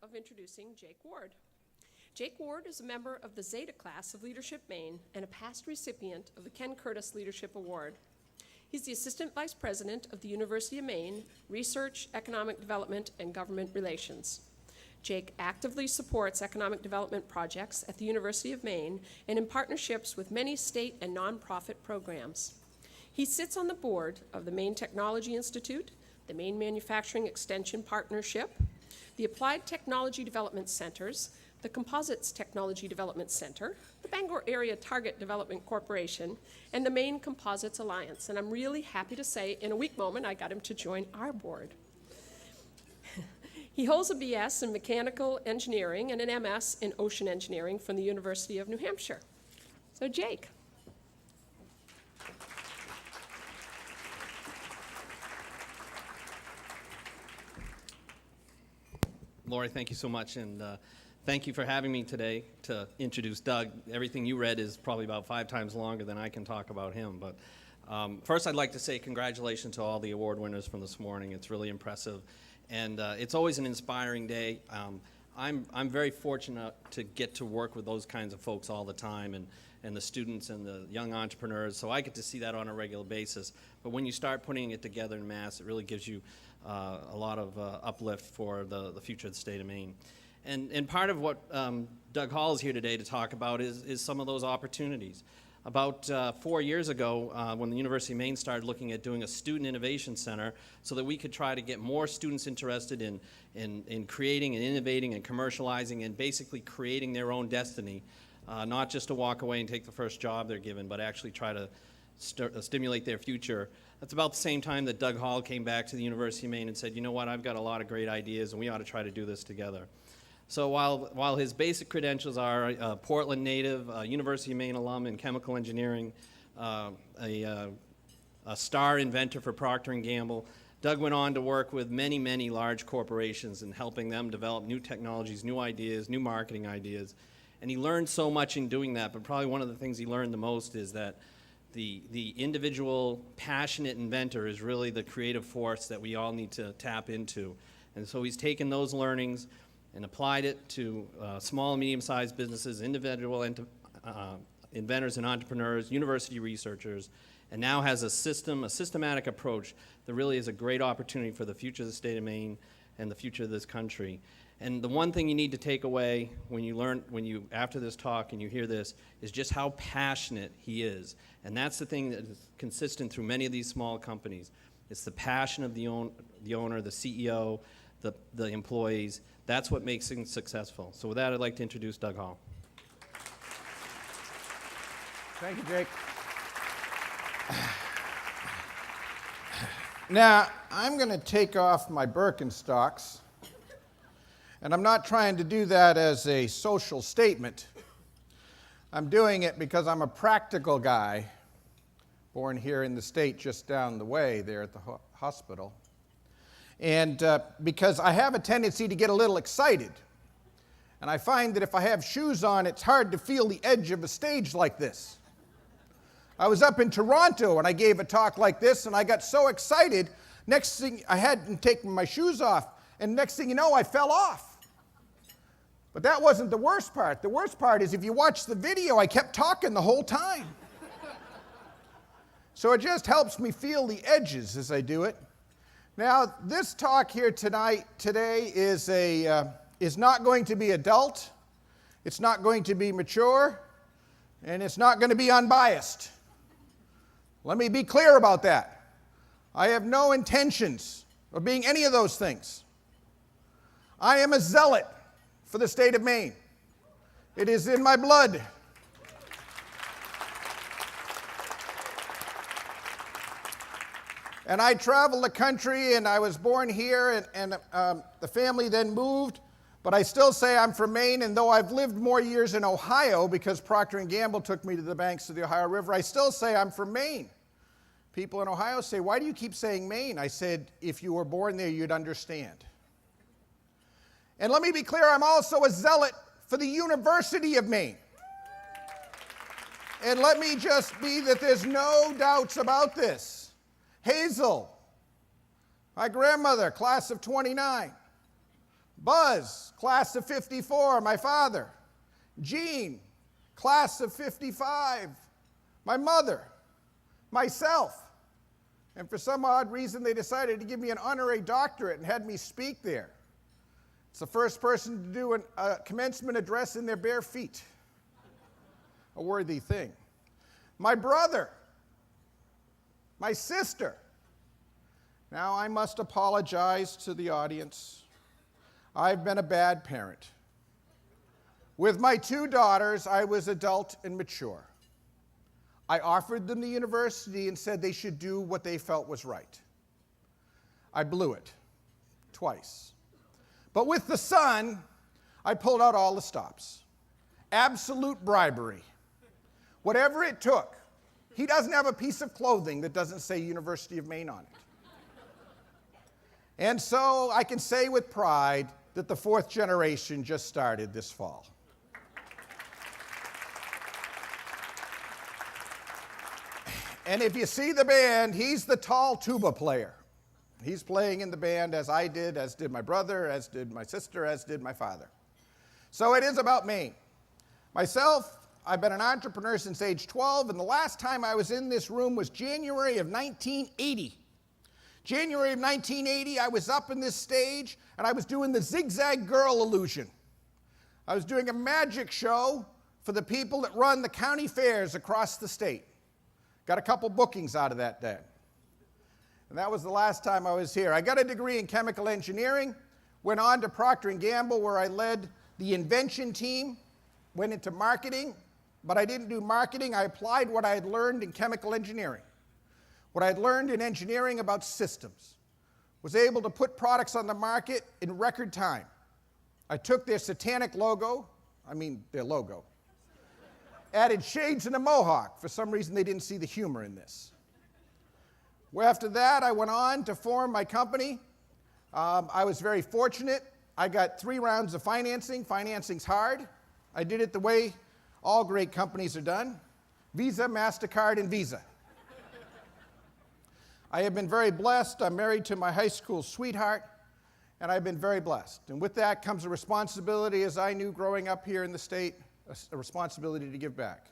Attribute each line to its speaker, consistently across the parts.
Speaker 1: of introducing Jake Ward. Jake Ward is a member of the Zeta class of Leadership Maine and a past recipient of the Ken Curtis Leadership Award. He's the Assistant Vice President of the University of Maine, Research, Economic Development, and Government Relations. Jake actively supports economic development projects at the University of Maine and in partnerships with many state and nonprofit programs. He sits on the board of the Maine Technology Institute, the Maine Manufacturing Extension Partnership, the Applied Technology Development Centers, the Composites Technology Development Center, the Bangor Area Target Development Corporation, and the Maine Composites Alliance. And I'm really happy to say, in a weak moment, I got him to join our board. He holds a BS in Mechanical Engineering and an MS in Ocean Engineering from the University of New Hampshire. So, Jake.
Speaker 2: Laurie, thank you so much, and thank you for having me today to introduce Doug. Everything you read is probably about 5 times longer than I can talk about him. But first, I'd like to say congratulations to all the award winners from this morning. It's really impressive, and it's always an inspiring day. I'm very fortunate to get to work with those kinds of folks all the time, and the students and the young entrepreneurs, so I get to see that on a regular basis. But when you start putting it together in mass, it really gives you a lot of uplift for the future of the state of Maine. And part of what DougHall is here today to talk about is some of those opportunities. About 4 years ago, when the University of Maine started looking at doing a student innovation center so that we could try to get more students interested in creating and innovating and commercializing and basically creating their own destiny, not just to walk away and take the first job they're given, but actually try to stimulate their future. That's about the same time that DougHall came back to the University of Maine and said, you know what, I've got a lot of great ideas and we ought to try to do this together. So while his basic credentials are a Portland native, University of Maine alum in chemical engineering, a star inventor for Procter & Gamble, Doug went on to work with many, many large corporations and helping them develop new technologies, new ideas, new marketing ideas. And he learned so much in doing that, but probably one of the things he learned the most is that the individual passionate inventor is really the creative force that we all need to tap into. And so he's taken those learnings and applied it to small and medium-sized businesses, individual inventors and entrepreneurs, university researchers, and now has a systematic approach that really is a great opportunity for the future of the state of Maine and the future of this country. And the one thing you need to take away after this talk and you hear this is just how passionate he is. And that's the thing that is consistent through many of these small companies. It's the passion of the owner, the CEO, the employees. That's what makes things successful. So with that, I'd like to introduce DougHall.
Speaker 3: Thank you, Jake. Now, I'm going to take off my Birkenstocks. And I'm not trying to do that as a social statement. I'm doing it because I'm a practical guy, born here in the state just down the way there at the hospital. And because I have a tendency to get a little excited. And I find that if I have shoes on, it's hard to feel the edge of a stage like this. I was up in Toronto and I gave a talk like this and I got so excited, next thing I hadn't taken my shoes off, and next thing you know, I fell off. But that wasn't the worst part. The worst part is if you watch the video, I kept talking the whole time. So it just helps me feel the edges as I do it. Now, this talk here today is not going to be adult, it's not going to be mature, and it's not going to be unbiased. Let me be clear about that. I have no intentions of being any of those things. I am a zealot for the state of Maine. It is in my blood. And I traveled the country, and I was born here, and the family then moved, but I still say I'm from Maine, and though I've lived more years in Ohio because Procter & Gamble took me to the banks of the Ohio River, I still say I'm from Maine. People in Ohio say, why do you keep saying Maine? I said, if you were born there, you'd understand. And let me be clear, I'm also a zealot for the University of Maine. And let me just be that there's no doubts about this. Hazel, my grandmother, class of 29. Buzz, class of 54, my father. Jean, class of 55, my mother. Myself. And for some odd reason, they decided to give me an honorary doctorate and had me speak there. It's the first person to do a commencement address in their bare feet. A worthy thing. My brother. My sister. Now, I must apologize to the audience. I've been a bad parent. With my 2 daughters, I was adult and mature. I offered them the university and said they should do what they felt was right. I blew it twice. But with the son, I pulled out all the stops. Absolute bribery. Whatever it took. He doesn't have a piece of clothing that doesn't say University of Maine on it. And so I can say with pride that the 4th generation just started this fall. And if you see the band, he's the tall tuba player. He's playing in the band as I did, as did my brother, as did my sister, as did my father. So it is about Maine. Myself, I've been an entrepreneur since age 12, and the last time I was in this room was January of 1980. January of 1980, I was up in this stage, and I was doing the zigzag girl illusion. I was doing a magic show for the people that run the county fairs across the state. Got a couple bookings out of that day. And that was the last time I was here. I got a degree in chemical engineering, went on to Procter & Gamble, where I led the invention team, went into marketing, but I didn't do marketing. I applied what I had learned in chemical engineering, what I had learned in engineering about systems, was able to put products on the market in record time. I took their satanic logo, their logo, added shades and a mohawk. For some reason, they didn't see the humor in this. Well, after that, I went on to form my company. I was very fortunate. I got 3 rounds of financing. Financing's hard. I did it the way all great companies are done. Visa, MasterCard, and Visa. I have been very blessed. I'm married to my high school sweetheart, and I've been very blessed. And with that comes a responsibility, as I knew growing up here in the state, a responsibility to give back.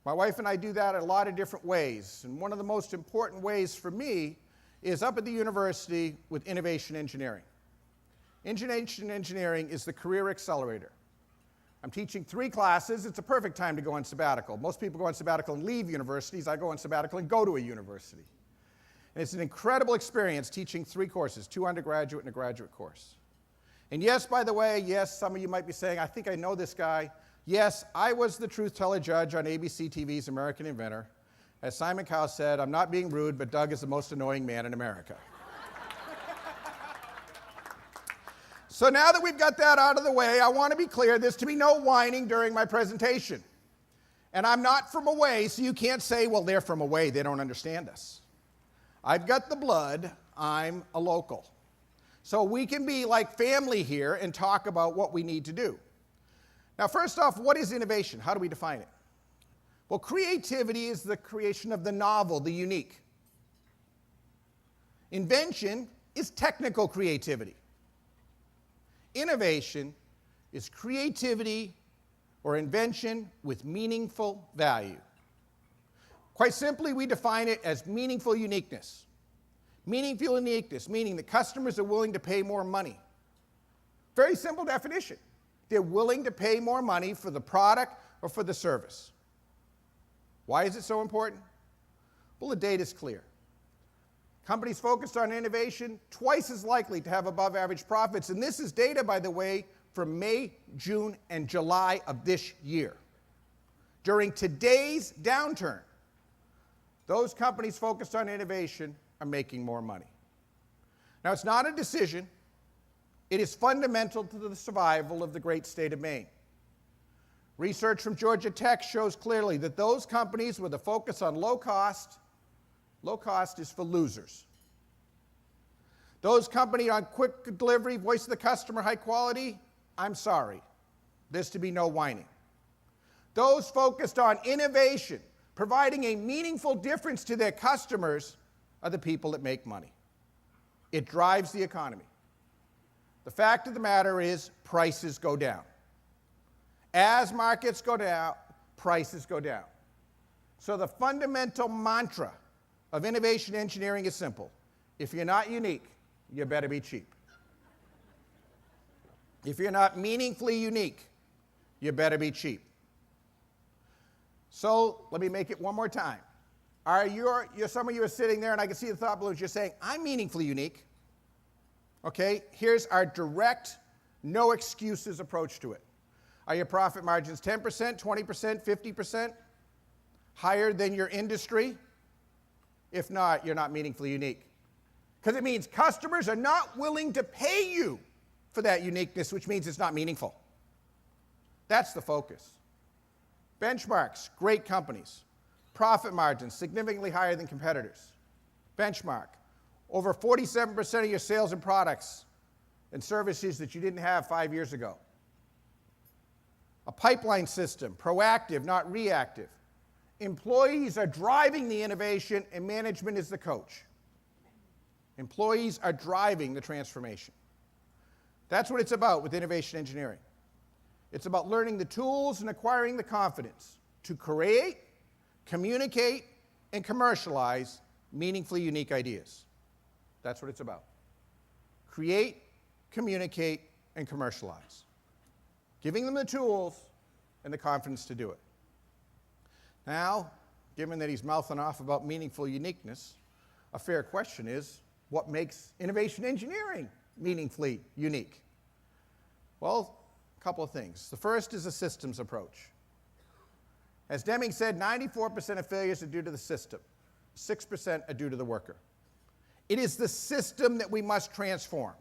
Speaker 3: My wife and I do that in a lot of different ways, and one of the most important ways for me is up at the university with innovation engineering. Innovation engineering is the career accelerator. I'm teaching 3 classes. It's a perfect time to go on sabbatical. Most people go on sabbatical and leave universities. I go on sabbatical and go to a university. And it's an incredible experience teaching 3 courses, 2 undergraduate and a graduate course. And yes, by the way, yes, some of you might be saying, I think I know this guy. Yes, I was the truth teller judge on ABC TV's American Inventor. As Simon Cowell said, I'm not being rude, but Doug is the most annoying man in America. So now that we've got that out of the way, I want to be clear, there's to be no whining during my presentation. And I'm not from away, so you can't say, well, they're from away, they don't understand us. I've got the blood, I'm a local. So we can be like family here and talk about what we need to do. Now, first off, what is innovation? How do we define it? Well, creativity is the creation of the novel, the unique. Invention is technical creativity. Innovation is creativity or invention with meaningful value. Quite simply, we define it as meaningful uniqueness. Meaningful uniqueness, meaning that customers are willing to pay more money. Very simple definition. They're willing to pay more money for the product or for the service. Why is it so important? Well, the data is clear. Companies focused on innovation, twice as likely to have above average profits. And this is data, by the way, from May, June, and July of this year. During today's downturn, those companies focused on innovation are making more money. Now, it's not a decision. It is fundamental to the survival of the great state of Maine. Research from Georgia Tech shows clearly that those companies with a focus on low cost is for losers. Those companies on quick delivery, voice of the customer, high quality, I'm sorry. There's to be no whining. Those focused on innovation, providing a meaningful difference to their customers, are the people that make money. It drives the economy. The fact of the matter is prices go down. As markets go down, prices go down. So the fundamental mantra of innovation engineering is simple. If you're not unique, you better be cheap. If you're not meaningfully unique, you better be cheap. So let me make it one more time. Some of you are sitting there, and I can see the thought balloons. You're saying, I'm meaningfully unique. Okay, here's our direct, no excuses approach to it. Are your profit margins 10%, 20%, 50%? Higher than your industry? If not, you're not meaningfully unique. Because it means customers are not willing to pay you for that uniqueness, which means it's not meaningful. That's the focus. Benchmarks, great companies. Profit margins, significantly higher than competitors. Benchmark, over 47% of your sales and products and services that you didn't have 5 years ago. A pipeline system, proactive, not reactive. Employees are driving the innovation, and management is the coach. Employees are driving the transformation. That's what it's about with innovation engineering. It's about learning the tools and acquiring the confidence to create, communicate, and commercialize meaningfully unique ideas. That's what it's about. Create, communicate, and commercialize. Giving them the tools and the confidence to do it. Now, given that he's mouthing off about meaningful uniqueness, a fair question is, what makes innovation engineering meaningfully unique? Well, a couple of things. The first is a systems approach. As Deming said, 94% of failures are due to the system. 6% are due to the worker. It is the system that we must transform.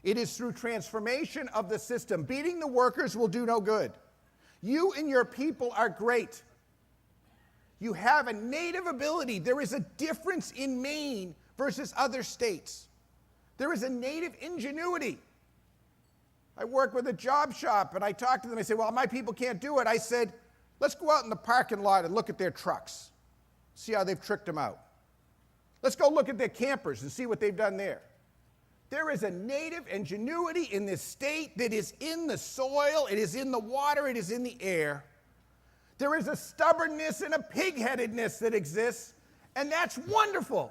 Speaker 3: It is through transformation of the system. Beating the workers will do no good. You and your people are great. You have a native ability. There is a difference in Maine versus other states. There is a native ingenuity. I work with a job shop, and I talk to them. I say, well, my people can't do it. I said, let's go out in the parking lot and look at their trucks, see how they've tricked them out. Let's go look at their campers and see what they've done there. There is a native ingenuity in this state that is in the soil, it is in the water, it is in the air. There is a stubbornness and a pig-headedness that exists, and that's wonderful,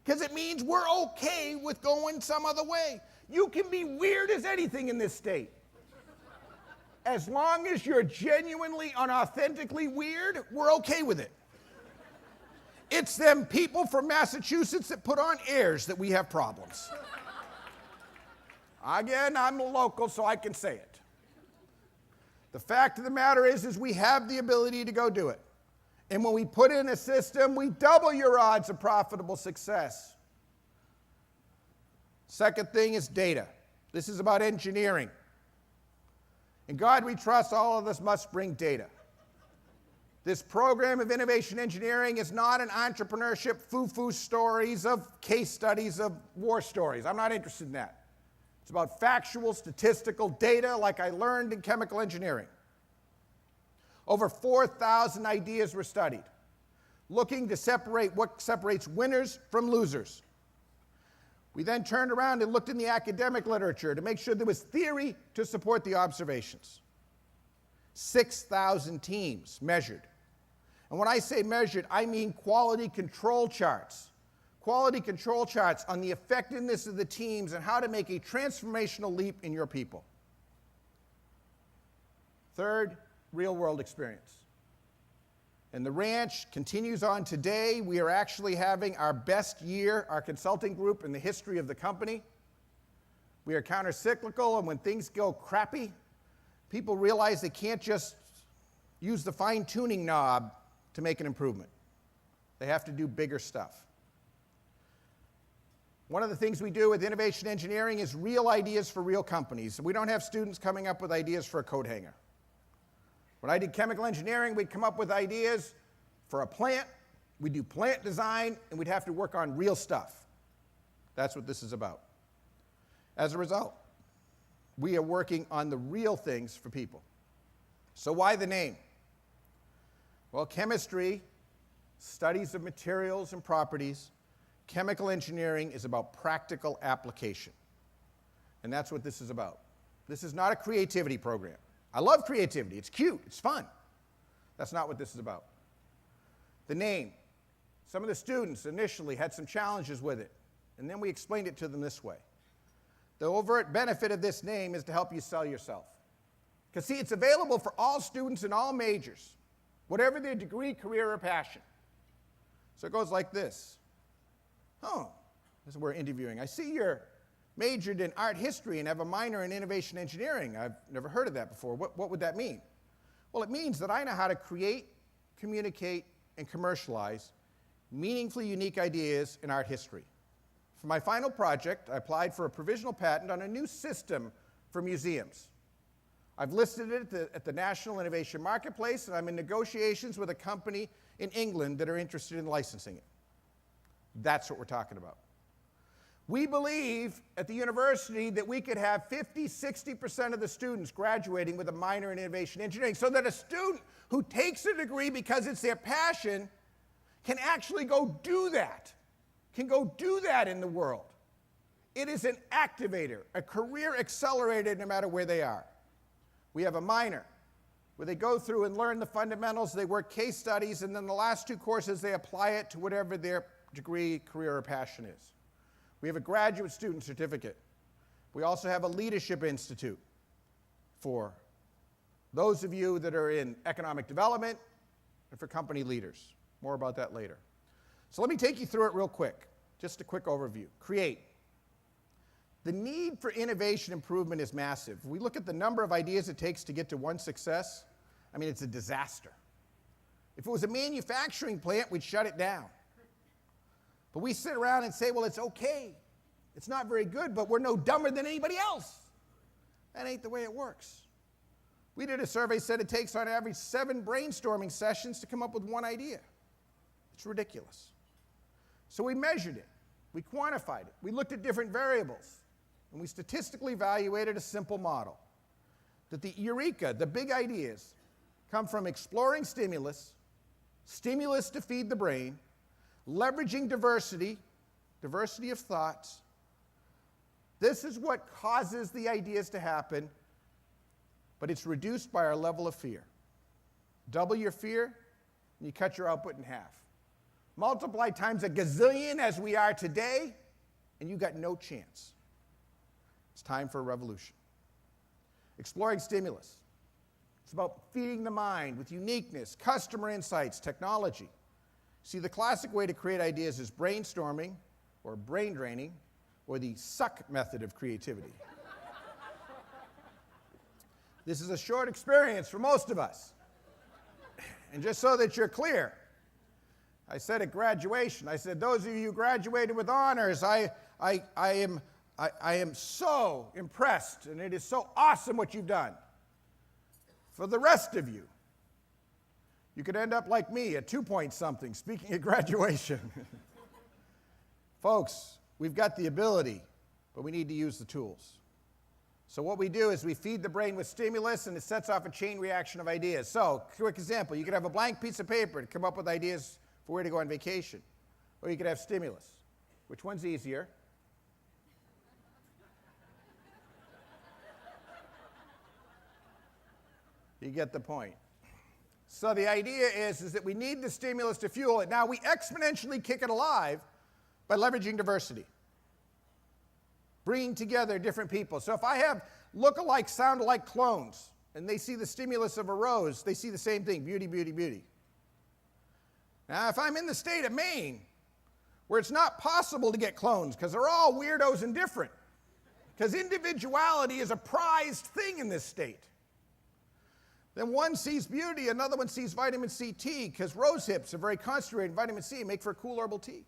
Speaker 3: because it means we're okay with going some other way. You can be weird as anything in this state. As long as you're genuinely and authentically weird, we're okay with it. It's them people from Massachusetts that put on airs that we have problems. Again, I'm a local, so I can say it. The fact of the matter is we have the ability to go do it. And when we put in a system, we double your odds of profitable success. Second thing is data. This is about engineering. In God we trust, all of us must bring data. This program of innovation engineering is not an entrepreneurship foo-foo stories of case studies of war stories. I'm not interested in that. It's about factual, statistical data like I learned in chemical engineering. Over 4,000 ideas were studied, looking to separate what separates winners from losers. We then turned around and looked in the academic literature to make sure there was theory to support the observations. 6,000 teams measured. And when I say measured, I mean quality control charts. Quality control charts on the effectiveness of the teams and how to make a transformational leap in your people. Third, real-world experience. And the ranch continues on today. We are actually having our best year, our consulting group, in the history of the company. We are counter-cyclical, and when things go crappy, people realize they can't just use the fine-tuning knob to make an improvement. They have to do bigger stuff. One of the things we do with innovation engineering is real ideas for real companies. We don't have students coming up with ideas for a coat hanger. When I did chemical engineering, we'd come up with ideas for a plant, we'd do plant design, and we'd have to work on real stuff. That's what this is about. As a result, we are working on the real things for people. So why the name? Well, chemistry, studies of materials and properties. Chemical engineering is about practical application. And that's what this is about. This is not a creativity program. I love creativity. It's cute. It's fun. That's not what this is about. The name. Some of the students initially had some challenges with it, and then we explained it to them this way. The overt benefit of this name is to help you sell yourself. Because, see, it's available for all students in all majors, whatever their degree, career, or passion. So it goes like this. Oh, this is we're interviewing. I see you're majored in art history and have a minor in innovation engineering. I've never heard of that before. What would that mean? Well, it means that I know how to create, communicate, and commercialize meaningfully unique ideas in art history. For my final project, I applied for a provisional patent on a new system for museums. I've listed it at the National Innovation Marketplace, and I'm in negotiations with a company in England that are interested in licensing it. That's what we're talking about. We believe at the university that we could have 50, 60% of the students graduating with a minor in innovation engineering, so that a student who takes a degree because it's their passion can actually go do that, can go do that in the world. It is an activator, a career accelerator no matter where they are. We have a minor where they go through and learn the fundamentals, they work case studies, and then the last 2 courses they apply it to whatever their degree, career, or passion is. We have a graduate student certificate. We also have a leadership institute for those of you that are in economic development and for company leaders. More about that later. So let me take you through it real quick. Just a quick overview. Create. The need for innovation improvement is massive. If we look at the number of ideas it takes to get to one success, I mean, it's a disaster. If it was a manufacturing plant, we'd shut it down. But we sit around and say, well, it's okay. It's not very good, but we're no dumber than anybody else. That ain't the way it works. We did a survey that said it takes on average 7 brainstorming sessions to come up with one idea. It's ridiculous. So we measured it. We quantified it. We looked at different variables. And we statistically evaluated a simple model. That the eureka, the big ideas, come from exploring stimulus, stimulus to feed the brain, leveraging diversity of thoughts. This is what causes the ideas to happen, but it's reduced by our level of fear. Double your fear, and you cut your output in half. Multiply times a gazillion as we are today, and you got no chance. It's time for a revolution. Exploring stimulus. It's about feeding the mind with uniqueness, customer insights, technology. See, the classic way to create ideas is brainstorming, or brain draining, or the suck method of creativity. This is a short experience for most of us. And just so that you're clear, I said at graduation, I said, those of you who graduated with honors, I am so impressed, and it is so awesome what you've done. For the rest of you, you could end up like me, a 2-point-something, speaking at graduation. Folks, we've got the ability, but we need to use the tools. So what we do is we feed the brain with stimulus, and it sets off a chain reaction of ideas. So, quick example, you could have a blank piece of paper to come up with ideas for where to go on vacation. Or you could have stimulus. Which one's easier? You get the point. So the idea is that we need the stimulus to fuel it. Now, we exponentially kick it alive by leveraging diversity. Bringing together different people. So if I have look-alike, sound-alike clones, and they see the stimulus of a rose, they see the same thing, beauty, beauty, beauty. Now, if I'm in the state of Maine, where it's not possible to get clones, because they're all weirdos and different, because individuality is a prized thing in this state, then one sees beauty, another one sees vitamin C tea, because rose hips are very concentrated in vitamin C and make for a cool herbal tea.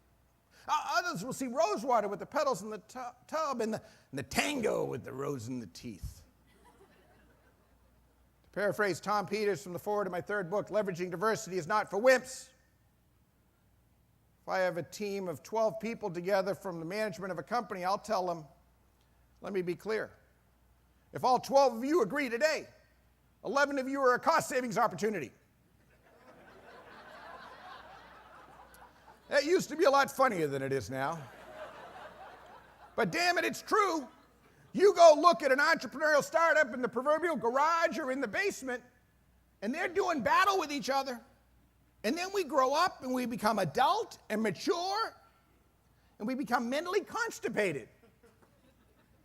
Speaker 3: Others will see rose water with the petals in the tub and the tango with the rose in the teeth. To paraphrase Tom Peters from the foreword of my 3rd book, leveraging diversity is not for wimps. If I have a team of 12 people together from the management of a company, I'll tell them, let me be clear. If all 12 of you agree today, 11 of you are a cost savings opportunity. That used to be a lot funnier than it is now. But damn it, it's true. You go look at an entrepreneurial startup in the proverbial garage or in the basement, and they're doing battle with each other. And then we grow up and we become adult and mature, and we become mentally constipated.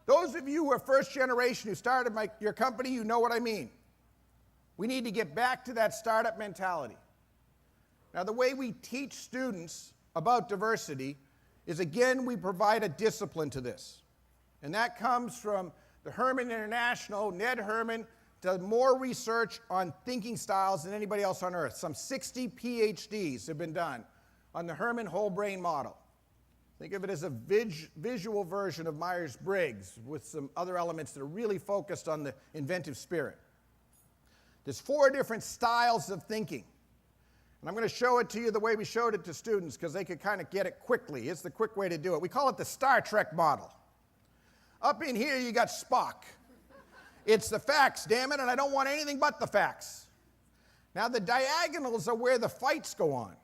Speaker 3: Those of you who are first generation who started your company, you know what I mean. We need to get back to that startup mentality. Now, the way we teach students about diversity is, again, we provide a discipline to this. And that comes from the Herman International. Ned Herman does more research on thinking styles than anybody else on earth. Some 60 PhDs have been done on the Herman whole brain model. Think of it as a visual version of Myers-Briggs with some other elements that are really focused on the inventive spirit. There's 4 different styles of thinking. And I'm going to show it to you the way we showed it to students because they could kind of get it quickly. It's the quick way to do it. We call it the Star Trek model. Up in here, you got Spock. It's the facts, damn it, and I don't want anything but the facts. Now, the diagonals are where the fights go on.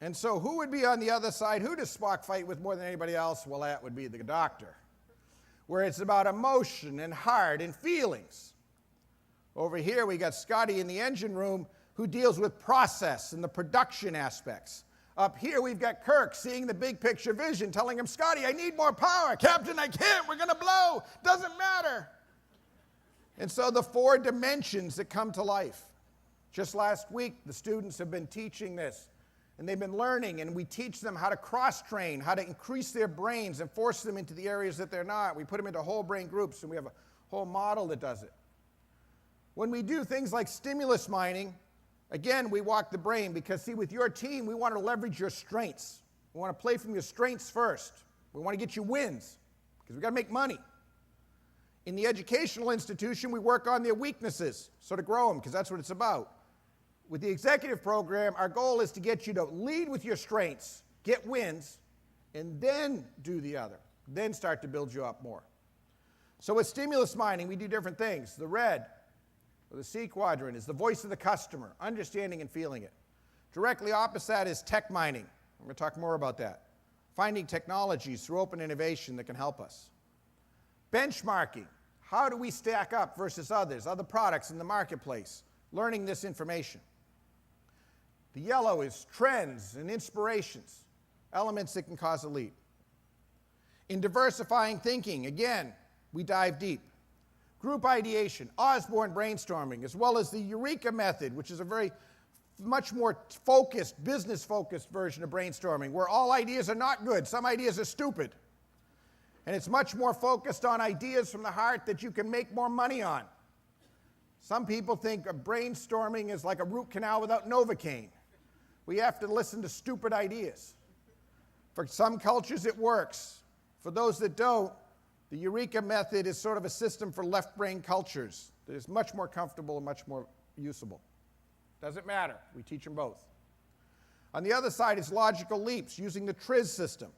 Speaker 3: And so who would be on the other side? Who does Spock fight with more than anybody else? Well, that would be the doctor, where it's about emotion and heart and feelings. Over here, we got Scotty in the engine room who deals with process and the production aspects. Up here, we've got Kirk seeing the big picture vision, telling him, Scotty, I need more power. Captain, I can't. We're going to blow. Doesn't matter. And so the 4 dimensions that come to life. Just last week, the students have been teaching this, and they've been learning, and we teach them how to cross-train, how to increase their brains and force them into the areas that they're not. We put them into whole brain groups, and we have a whole model that does it. When we do things like stimulus mining, again, we walk the brain because, see, with your team, we want to leverage your strengths. We want to play from your strengths first. We want to get you wins because we've got to make money. In the educational institution, we work on their weaknesses, so to grow them, because that's what it's about. With the executive program, our goal is to get you to lead with your strengths, get wins, and then do the other, then start to build you up more. So with stimulus mining, we do different things. The red, or the C quadrant, is the voice of the customer, understanding and feeling it. Directly opposite that is tech mining. I'm going to talk more about that. Finding technologies through open innovation that can help us. Benchmarking. How do we stack up versus others, other products in the marketplace? Learning this information. The yellow is trends and inspirations, elements that can cause a leap. In diversifying thinking, again, we dive deep. Group ideation, Osborne brainstorming, as well as the Eureka method, which is a much more focused, business-focused version of brainstorming, where all ideas are not good. Some ideas are stupid. And it's much more focused on ideas from the heart that you can make more money on. Some people think of brainstorming is like a root canal without Novocaine. We have to listen to stupid ideas. For some cultures, it works. For those that don't, the Eureka method is sort of a system for left-brain cultures that is much more comfortable and much more usable. Doesn't matter. We teach them both. On the other side is logical leaps using the TRIZ system.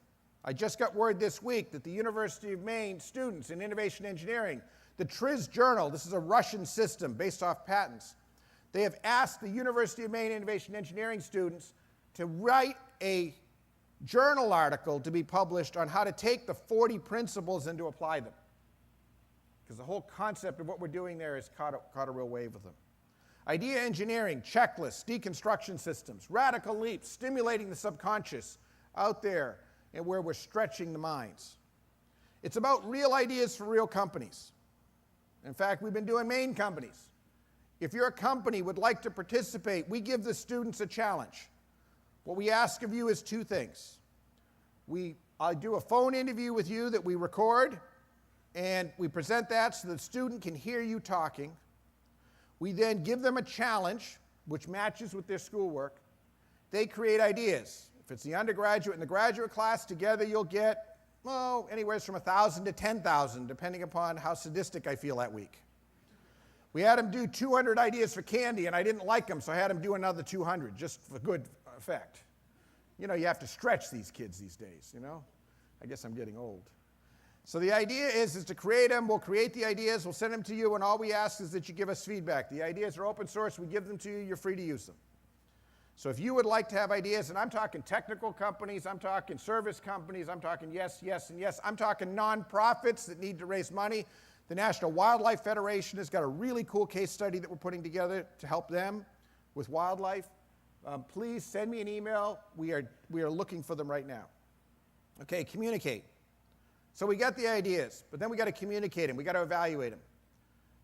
Speaker 3: I just got word this week that the University of Maine students in innovation engineering, the TRIZ journal, this is a Russian system based off patents, they have asked the University of Maine innovation engineering students to write a journal article to be published on how to take the 40 principles and to apply them. Because the whole concept of what we're doing there has caught a real wave with them. Idea engineering, checklists, deconstruction systems, radical leaps, stimulating the subconscious out there and where we're stretching the minds. It's about real ideas for real companies. In fact, we've been doing Maine companies. If your company would like to participate, we give the students a challenge. What we ask of you is 2 things. I do a phone interview with you that we record, and we present that so the student can hear you talking. We then give them a challenge, which matches with their schoolwork. They create ideas. If it's the undergraduate and the graduate class, together you'll get, anywhere from 1,000 to 10,000, depending upon how sadistic I feel that week. We had them do 200 ideas for candy, and I didn't like them, so I had them do another 200, just for good effect. You know, you have to stretch these kids these days, you know? I guess I'm getting old. So the idea is to create them. We'll create the ideas. We'll send them to you, and all we ask is that you give us feedback. The ideas are open source. We give them to you. You're free to use them. So if you would like to have ideas, and I'm talking technical companies, I'm talking service companies, I'm talking yes, yes, and yes, I'm talking nonprofits that need to raise money. The National Wildlife Federation has got a really cool case study that we're putting together to help them with wildlife. Please send me an email. We are looking for them right now. Okay, communicate. So we got the ideas, but then we got to communicate them. We got to evaluate them.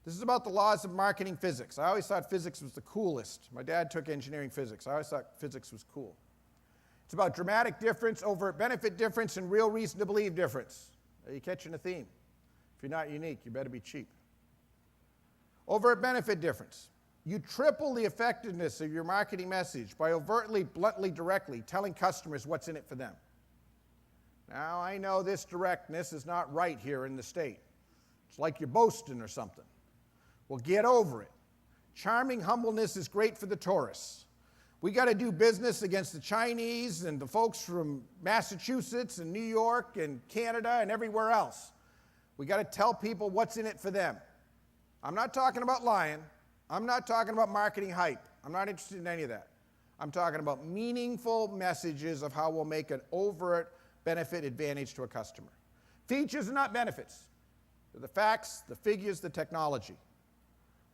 Speaker 3: This is about the laws of marketing physics. I always thought physics was the coolest. My dad took engineering physics. I always thought physics was cool. It's about dramatic difference, overt benefit difference, and real reason to believe difference. Are you catching a theme? If you're not unique, you better be cheap. Overt benefit difference. You triple the effectiveness of your marketing message by overtly, bluntly, directly telling customers what's in it for them. Now, I know this directness is not right here in the state. It's like you're boasting or something. Well, get over it. Charming humbleness is great for the tourists. We got to do business against the Chinese and the folks from Massachusetts and New York and Canada and everywhere else. We got to tell people what's in it for them. I'm not talking about lying. I'm not talking about marketing hype. I'm not interested in any of that. I'm talking about meaningful messages of how we'll make an overt benefit advantage to a customer. Features are not benefits. They're the facts, the figures, the technology.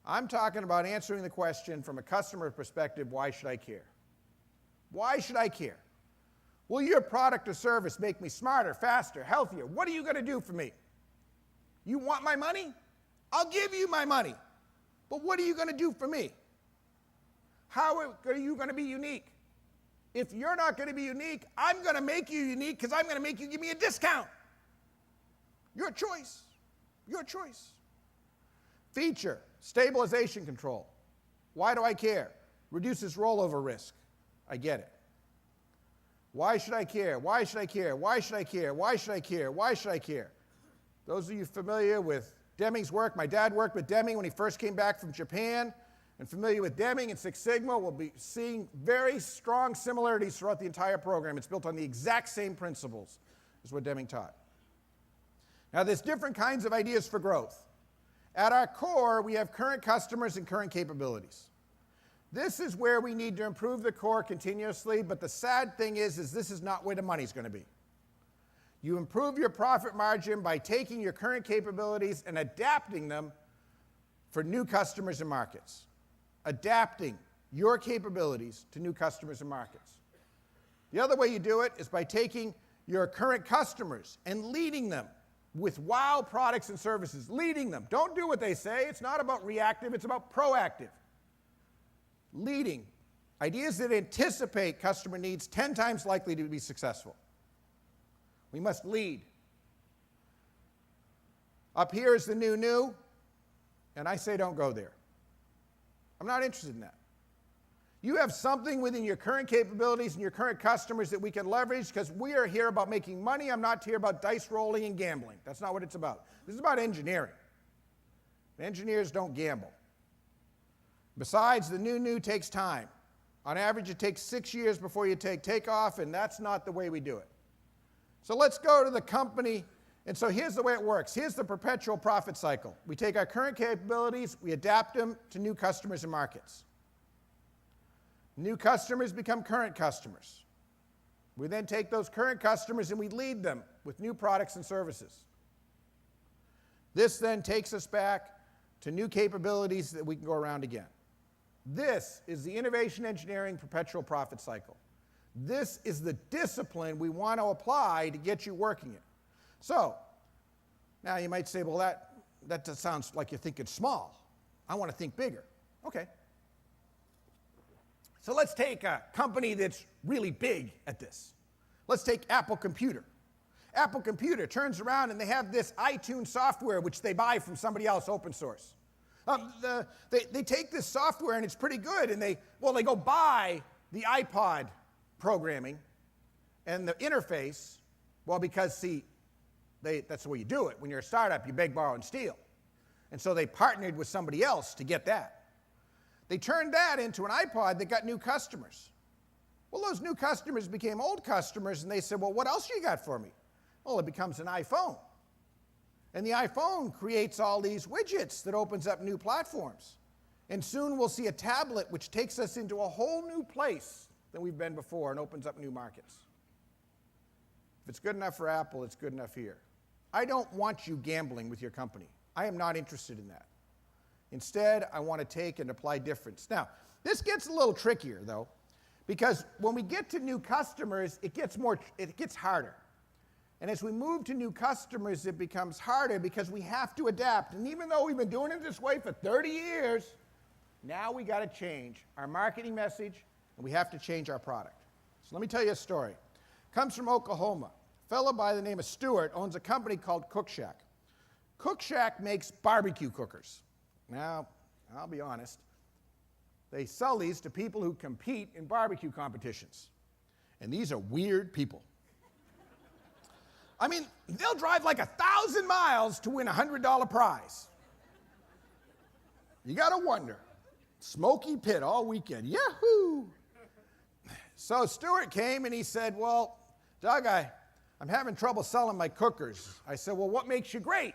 Speaker 3: I'm talking about answering the question from a customer perspective, why should I care? Why should I care? Will your product or service make me smarter, faster, healthier? What are you going to do for me? You want my money? I'll give you my money. But what are you going to do for me? How are you going to be unique? If you're not going to be unique, I'm going to make you unique because I'm going to make you give me a discount. Your choice. Your choice. Feature, stabilization control. Why do I care? Reduces rollover risk. I get it. Why should I care? Why should I care? Why should I care? Why should I care? Why should I care? Those of you familiar with Deming's work, my dad worked with Deming when he first came back from Japan, and familiar with Deming and Six Sigma will be seeing very strong similarities throughout the entire program. It's built on the exact same principles as what Deming taught. Now, there's different kinds of ideas for growth. At our core, we have current customers and current capabilities. This is where we need to improve the core continuously, but the sad thing is this is not where the money's going to be. You improve your profit margin by taking your current capabilities and adapting them for new customers and markets. Adapting your capabilities to new customers and markets. The other way you do it is by taking your current customers and leading them with wow products and services. Leading them. Don't do what they say. It's not about reactive, it's about proactive. Leading. Ideas that anticipate customer needs 10 times likely to be successful. We must lead. Up here is the new, and I say don't go there. I'm not interested in that. You have something within your current capabilities and your current customers that we can leverage because we are here about making money. I'm not here about dice rolling and gambling. That's not what it's about. This is about engineering. Engineers don't gamble. Besides, the new takes time. On average, it takes 6 years before you take takeoff, and that's not the way we do it. So let's go to the company. And so here's the way it works. Here's the perpetual profit cycle. We take our current capabilities, we adapt them to new customers and markets. New customers become current customers. We then take those current customers and we lead them with new products and services. This then takes us back to new capabilities that we can go around again. This is the innovation engineering perpetual profit cycle. This is the discipline we want to apply to get you working it. So, now you might say, well, that just sounds like you're thinking small. I want to think bigger. Okay. So let's take a company that's really big at this. Let's take Apple Computer. Apple Computer turns around and they have this iTunes software which they buy from somebody else, open source. They take this software and it's pretty good, and they go buy the iPod programming and the interface, because that's the way you do it. When you're a startup, you beg, borrow, and steal. And so they partnered with somebody else to get that. They turned that into an iPod that got new customers. Well, those new customers became old customers, and they said, well, what else you got for me? Well, it becomes an iPhone. And the iPhone creates all these widgets that opens up new platforms. And soon we'll see a tablet which takes us into a whole new place than we've been before and opens up new markets. If it's good enough for Apple, it's good enough here. I don't want you gambling with your company. I am not interested in that. Instead, I want to take and apply difference. Now, this gets a little trickier, though, because when we get to new customers, it gets harder. And as we move to new customers, it becomes harder because we have to adapt. And even though we've been doing it this way for 30 years, now we got to change our marketing message, and we have to change our product. So let me tell you a story. Comes from Oklahoma. A fellow by the name of Stewart owns a company called Cook Shack. Cook Shack makes barbecue cookers. Now, I'll be honest, they sell these to people who compete in barbecue competitions. And these are weird people. I mean, they'll drive like 1,000 miles to win a $100 prize. You got to wonder. Smoky pit all weekend. Yahoo! So Stewart came and he said, well, Doug, I'm having trouble selling my cookers. I said, well, what makes you great?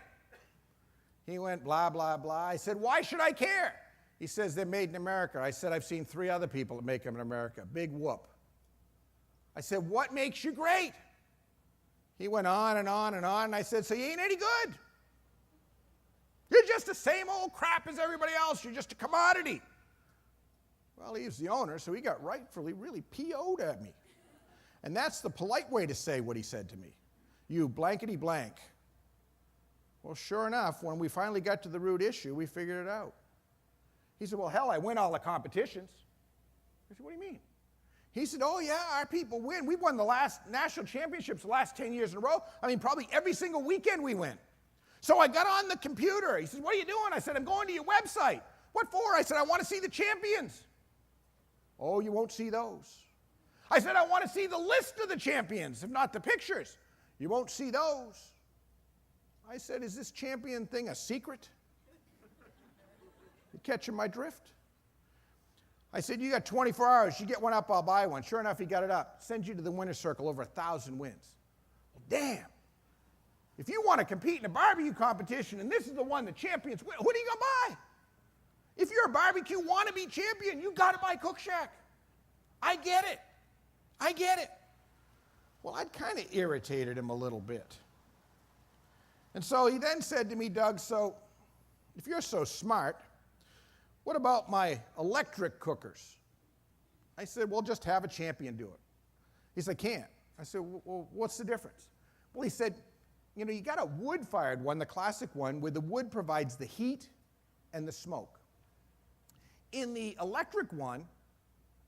Speaker 3: He went, blah, blah, blah. I said, why should I care? He says, they're made in America. I said, I've seen 3 other people that make them in America. Big whoop. I said, what makes you great? He went on and on and on, and I said, so you ain't any good. You're just the same old crap as everybody else. You're just a commodity. Well, he was the owner, so he got rightfully really PO'd at me. And that's the polite way to say what he said to me. You blankety blank. Well, sure enough, when we finally got to the root issue, we figured it out. He said, well, hell, I win all the competitions. I said, what do you mean? He said, oh, yeah, our people win. We've won the last national championships the last 10 years in a row. I mean, probably every single weekend we win. So I got on the computer. He said, what are you doing? I said, I'm going to your website. What for? I said, I want to see the champions. Oh, you won't see those. I said, I want to see the list of the champions, if not the pictures. You won't see those. I said, is this champion thing a secret? You catching my drift? I said, you got 24 hours. You get one up, I'll buy one. Sure enough, he got it up. Sends you to the winner's circle, over 1,000 wins. Well, damn. If you want to compete in a barbecue competition and this is the one the champions win, what are you going to buy? If you're a barbecue wannabe champion, you got to buy Cook Shack. I get it. I get it. Well, I'd kind of irritated him a little bit. And so he then said to me, Doug, so if you're so smart, what about my electric cookers? I said, well, just have a champion do it. He said, I can't. I said, well, what's the difference? Well, he said, you know, you got a wood-fired one, the classic one, where the wood provides the heat and the smoke. In the electric one,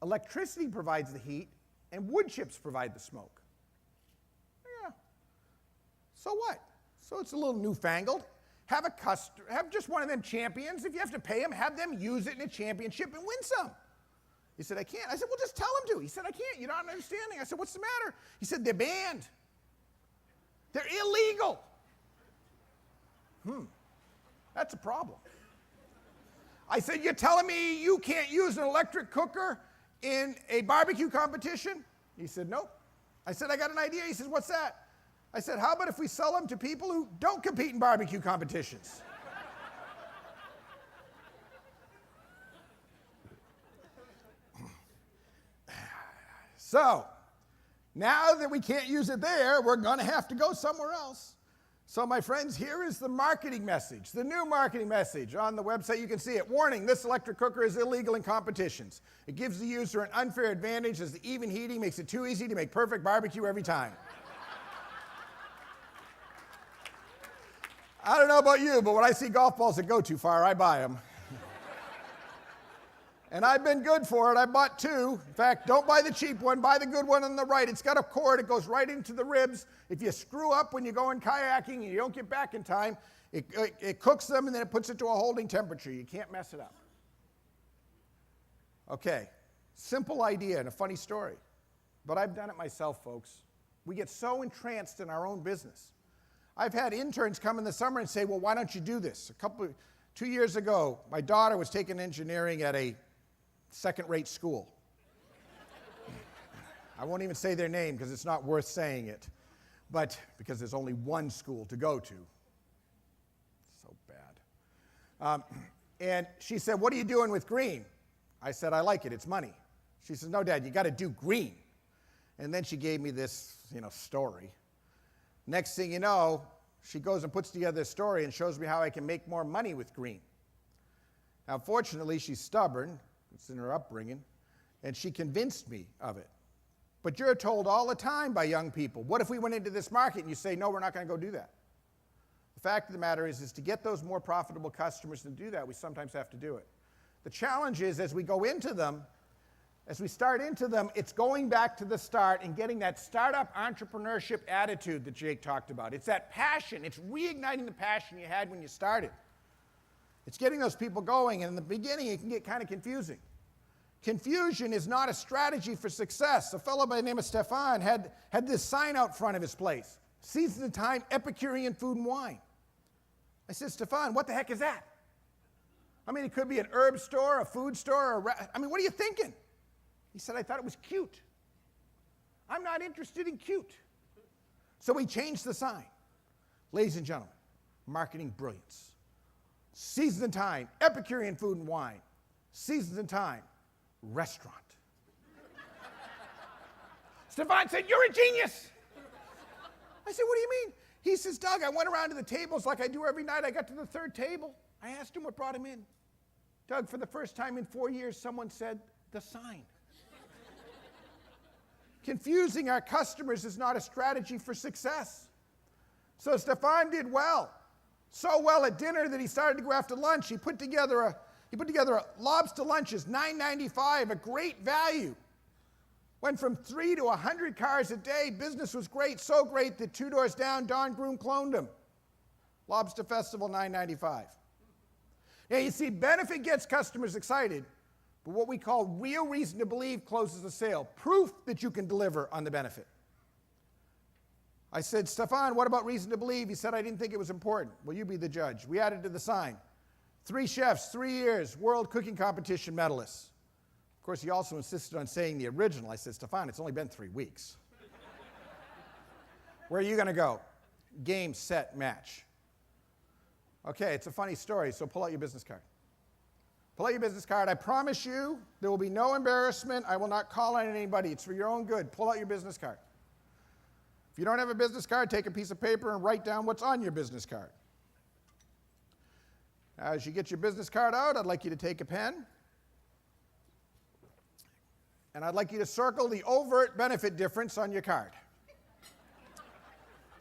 Speaker 3: electricity provides the heat and wood chips provide the smoke. Yeah. So what? So it's a little newfangled. Have just one of them champions. If you have to pay them, have them use it in a championship and win some. He said, I can't. I said, well, just tell them to. He said, I can't. You're not understanding. I said, what's the matter? He said, they're banned. They're illegal. That's a problem. I said, you're telling me you can't use an electric cooker in a barbecue competition? He said, nope. I said, I got an idea. He says, what's that? I said, how about if we sell them to people who don't compete in barbecue competitions? So, now that we can't use it there, we're going to have to go somewhere else. So, my friends, here is the marketing message, the new marketing message. On the website, you can see it. Warning, this electric cooker is illegal in competitions. It gives the user an unfair advantage as the even heating makes it too easy to make perfect barbecue every time. I don't know about you, but when I see golf balls that go too far, I buy them. And I've been good for it. I bought 2. In fact, don't buy the cheap one. Buy the good one on the right. It's got a cord. It goes right into the ribs. If you screw up when you're going kayaking and you don't get back in time, it cooks them and then it puts it to a holding temperature. You can't mess it up. Okay, simple idea and a funny story. But I've done it myself, folks. We get so entranced in our own business. I've had interns come in the summer and say, well, why don't you do this? 2 years ago, my daughter was taking engineering at a second-rate school. I won't even say their name because it's not worth saying it, but because there's only one school to go to. So bad. And she said, what are you doing with green? I said, I like it. It's money. She says, no, Dad, you got to do green. And then she gave me this, story. Next thing you know, she goes and puts together a story and shows me how I can make more money with green. Now, fortunately, she's stubborn. It's in her upbringing. And she convinced me of it. But you're told all the time by young people, what if we went into this market? And you say, no, we're not going to go do that. The fact of the matter is to get those more profitable customers to do that, we sometimes have to do it. The challenge is as we go into them, as we start into them, it's going back to the start and getting that startup entrepreneurship attitude that Jake talked about. It's that passion. It's reigniting the passion you had when you started. It's getting those people going, and in the beginning it can get kind of confusing. Confusion is not a strategy for success. A fellow by the name of Stefan had this sign out front of his place. Seasons of time, Epicurean food and wine. I said, Stefan, what the heck is that? I mean, it could be an herb store, a food store, what are you thinking? He said, I thought it was cute. I'm not interested in cute. So we changed the sign. Ladies and gentlemen, marketing brilliance. Seasons and time, Epicurean food and wine. Seasons and time, restaurant. Stefan said, you're a genius. I said, what do you mean? He says, Doug, I went around to the tables like I do every night. I got to the third table. I asked him what brought him in. Doug, for the first time in 4 years, someone said, the sign. Confusing our customers is not a strategy for success. So Stefan did well. So well at dinner that he started to go after lunch. He put together a lobster lunches, $9.95, a great value. Went from 3 to 100 cars a day. Business was great, so great that 2 doors down, Don Groom cloned him. Lobster Festival, $9.95. Now you see, benefit gets customers excited, but what we call real reason to believe closes the sale. Proof that you can deliver on the benefit. I said, Stefan, what about reason to believe? He said, I didn't think it was important. Well, you be the judge. We added to the sign. 3 chefs, 3 years, world cooking competition medalists. Of course, he also insisted on saying the original. I said, Stefan, it's only been 3 weeks. Where are you going to go? Game, set, match. Okay, it's a funny story, so pull out your business card. Pull out your business card. I promise you there will be no embarrassment. I will not call on anybody. It's for your own good. Pull out your business card. If you don't have a business card, take a piece of paper and write down what's on your business card. As you get your business card out, I'd like you to take a pen. And I'd like you to circle the overt benefit difference on your card.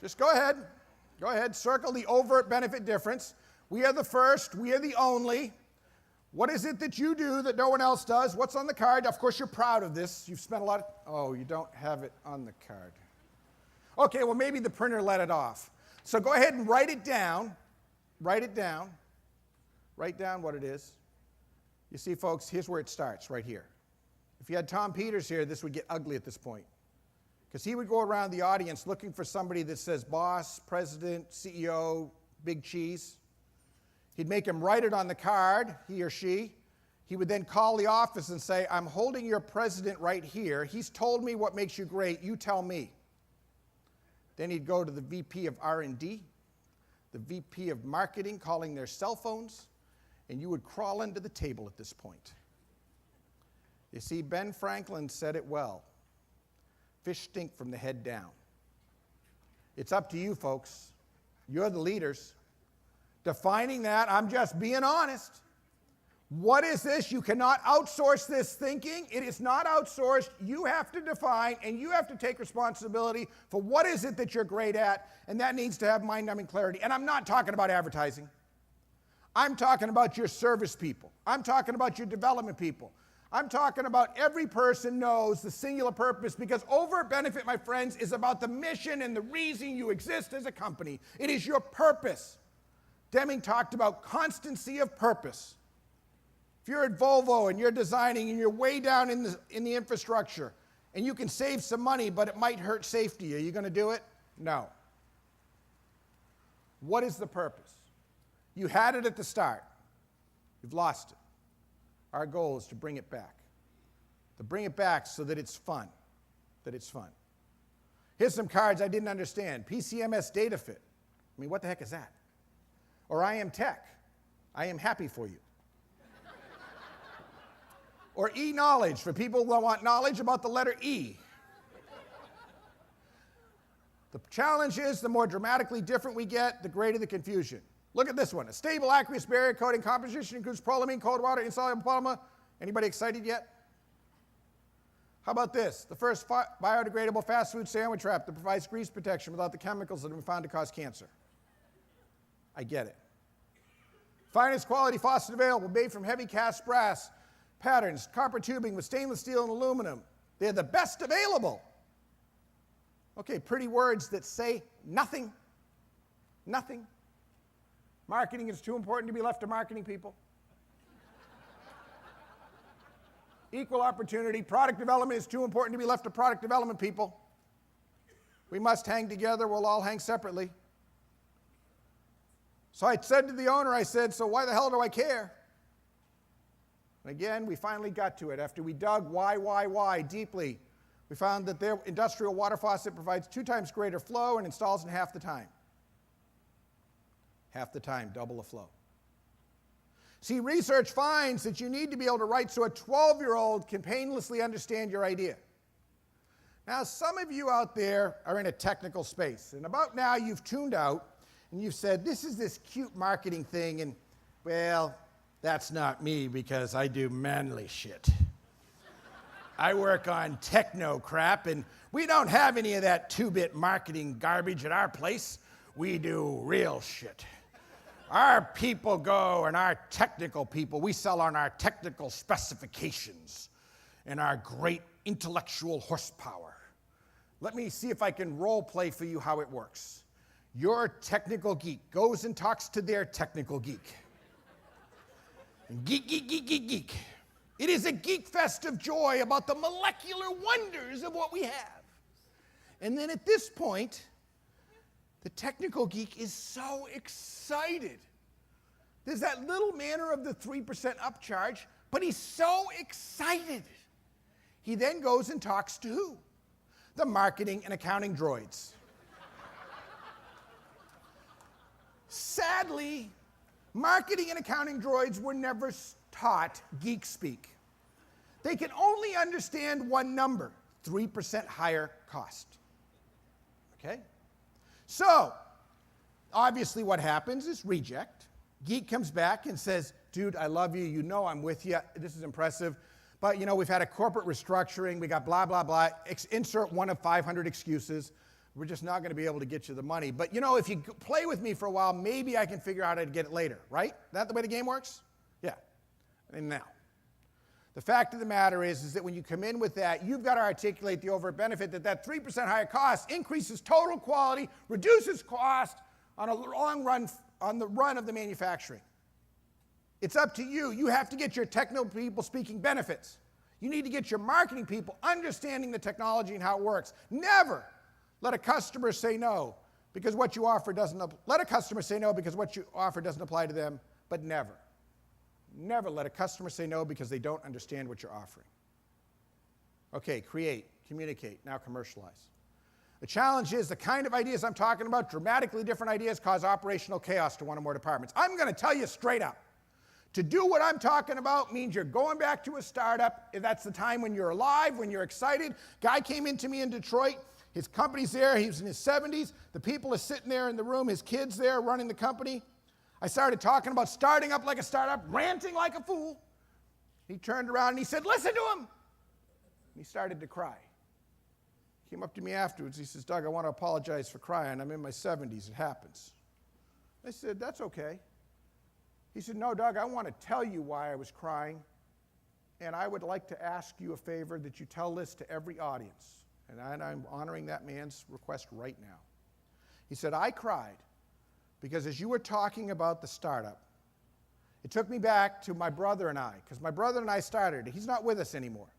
Speaker 3: Just go ahead. Go ahead, circle the overt benefit difference. We are the first, we are the only. What is it that you do that no one else does? What's on the card? Of course, you're proud of this. You've spent a lot of, oh, you don't have it on the card. Okay, well, maybe the printer let it off. So go ahead and write it down. Write it down. Write down what it is. You see, folks, here's where it starts, right here. If you had Tom Peters here, this would get ugly at this point. Because he would go around the audience looking for somebody that says boss, president, CEO, big cheese. He'd make him write it on the card, he or she. He would then call the office and say, I'm holding your president right here. He's told me what makes you great. You tell me. Then he'd go to the VP of R&D, the VP of marketing, calling their cell phones, and you would crawl into the table at this point. You see, Ben Franklin said it well. Fish stink from the head down. It's up to you, folks. You're the leaders. Defining that, I'm just being honest. What is this? You cannot outsource this thinking. It is not outsourced. You have to define and you have to take responsibility for what is it that you're great at, and that needs to have mind-numbing clarity. And I'm not talking about advertising. I'm talking about your service people. I'm talking about your development people. I'm talking about every person knows the singular purpose, because overt benefit, my friends, is about the mission and the reason you exist as a company. It is your purpose. Deming talked about constancy of purpose. If you're at Volvo and you're designing and you're way down in the infrastructure and you can save some money but it might hurt safety, are you going to do it? No. What is the purpose? You had it at the start. You've lost it. Our goal is to bring it back. To bring it back so that it's fun. That it's fun. Here's some cards I didn't understand. PCMS data fit. I mean, what the heck is that? Or I am tech. I am happy for you. Or E-knowledge, for people who want knowledge about the letter E. The challenge is the more dramatically different we get, the greater the confusion. Look at this one. A stable aqueous barrier coating composition includes prolamine, cold water, insoluble polymer. Anybody excited yet? How about this? The first biodegradable fast food sandwich wrap that provides grease protection without the chemicals that have been found to cause cancer. I get it. Finest quality faucet available, made from heavy cast brass patterns, copper tubing with stainless steel and aluminum. They're the best available. Okay, pretty words that say nothing. Nothing. Marketing is too important to be left to marketing people. Equal opportunity. Product development is too important to be left to product development people. We must hang together. We'll all hang separately. So I said to the owner, I said, so why the hell do I care? And again, we finally got to it. After we dug why deeply, we found that their industrial water faucet provides 2 times greater flow and installs in half the time. Half the time, double the flow. See, research finds that you need to be able to write so a 12-year-old can painlessly understand your idea. Now, some of you out there are in a technical space, and about now you've tuned out and you've said, this is this cute marketing thing, and, well, that's not me because I do manly shit. I work on techno crap, and we don't have any of that 2-bit marketing garbage at our place. We do real shit. Our people go, and our technical people, we sell on our technical specifications and our great intellectual horsepower. Let me see if I can role play for you how it works. Your technical geek goes and talks to their technical geek. And geek. It is a geek fest of joy about the molecular wonders of what we have. And then at this point, the technical geek is so excited. There's that little manner of the 3% upcharge, but he's so excited. He then goes and talks to who? The marketing and accounting droids. Sadly, marketing and accounting droids were never taught geek speak. They can only understand one number, 3% higher cost. Okay? So, obviously what happens is reject. Geek comes back and says, dude, I love you. You know I'm with you. This is impressive. But, you know, we've had a corporate restructuring. We got blah, blah, blah. Insert one of 500 excuses. We're just not going to be able to get you the money. But, you know, if you play with me for a while, maybe I can figure out how to get it later, right? Is that the way the game works? Yeah. And now, the fact of the matter is that when you come in with that, you've got to articulate the overt benefit that 3% higher cost increases total quality, reduces cost on a long run, on the run of the manufacturing. It's up to you. You have to get your technical people speaking benefits. You need to get your marketing people understanding the technology and how it works. Never let a customer say no because what you offer doesn't let a customer say no because what you offer doesn't apply to them, but never let a customer say no because they don't understand what you're offering. Okay, create, communicate, now commercialize. The challenge is the kind of ideas I'm talking about, dramatically different ideas, cause operational chaos to one or more departments. I'm going to tell you straight up. To do what I'm talking about means you're going back to a startup. That's the time when you're alive, when you're excited. Guy came into me in Detroit. His company's there. He was in his 70s. The people are sitting there in the room. His kid's there running the company. I started talking about starting up like a startup, ranting like a fool. He turned around and he said, listen to him. And he started to cry. He came up to me afterwards. He says, Doug, I want to apologize for crying. I'm in my 70s. It happens. I said, that's okay. He said, no, Doug, I want to tell you why I was crying, and I would like to ask you a favor that you tell this to every audience. And I'm honoring that man's request right now. He said, I cried because as you were talking about the startup, it took me back to my brother and I, because my brother and I started it. He's not with us anymore.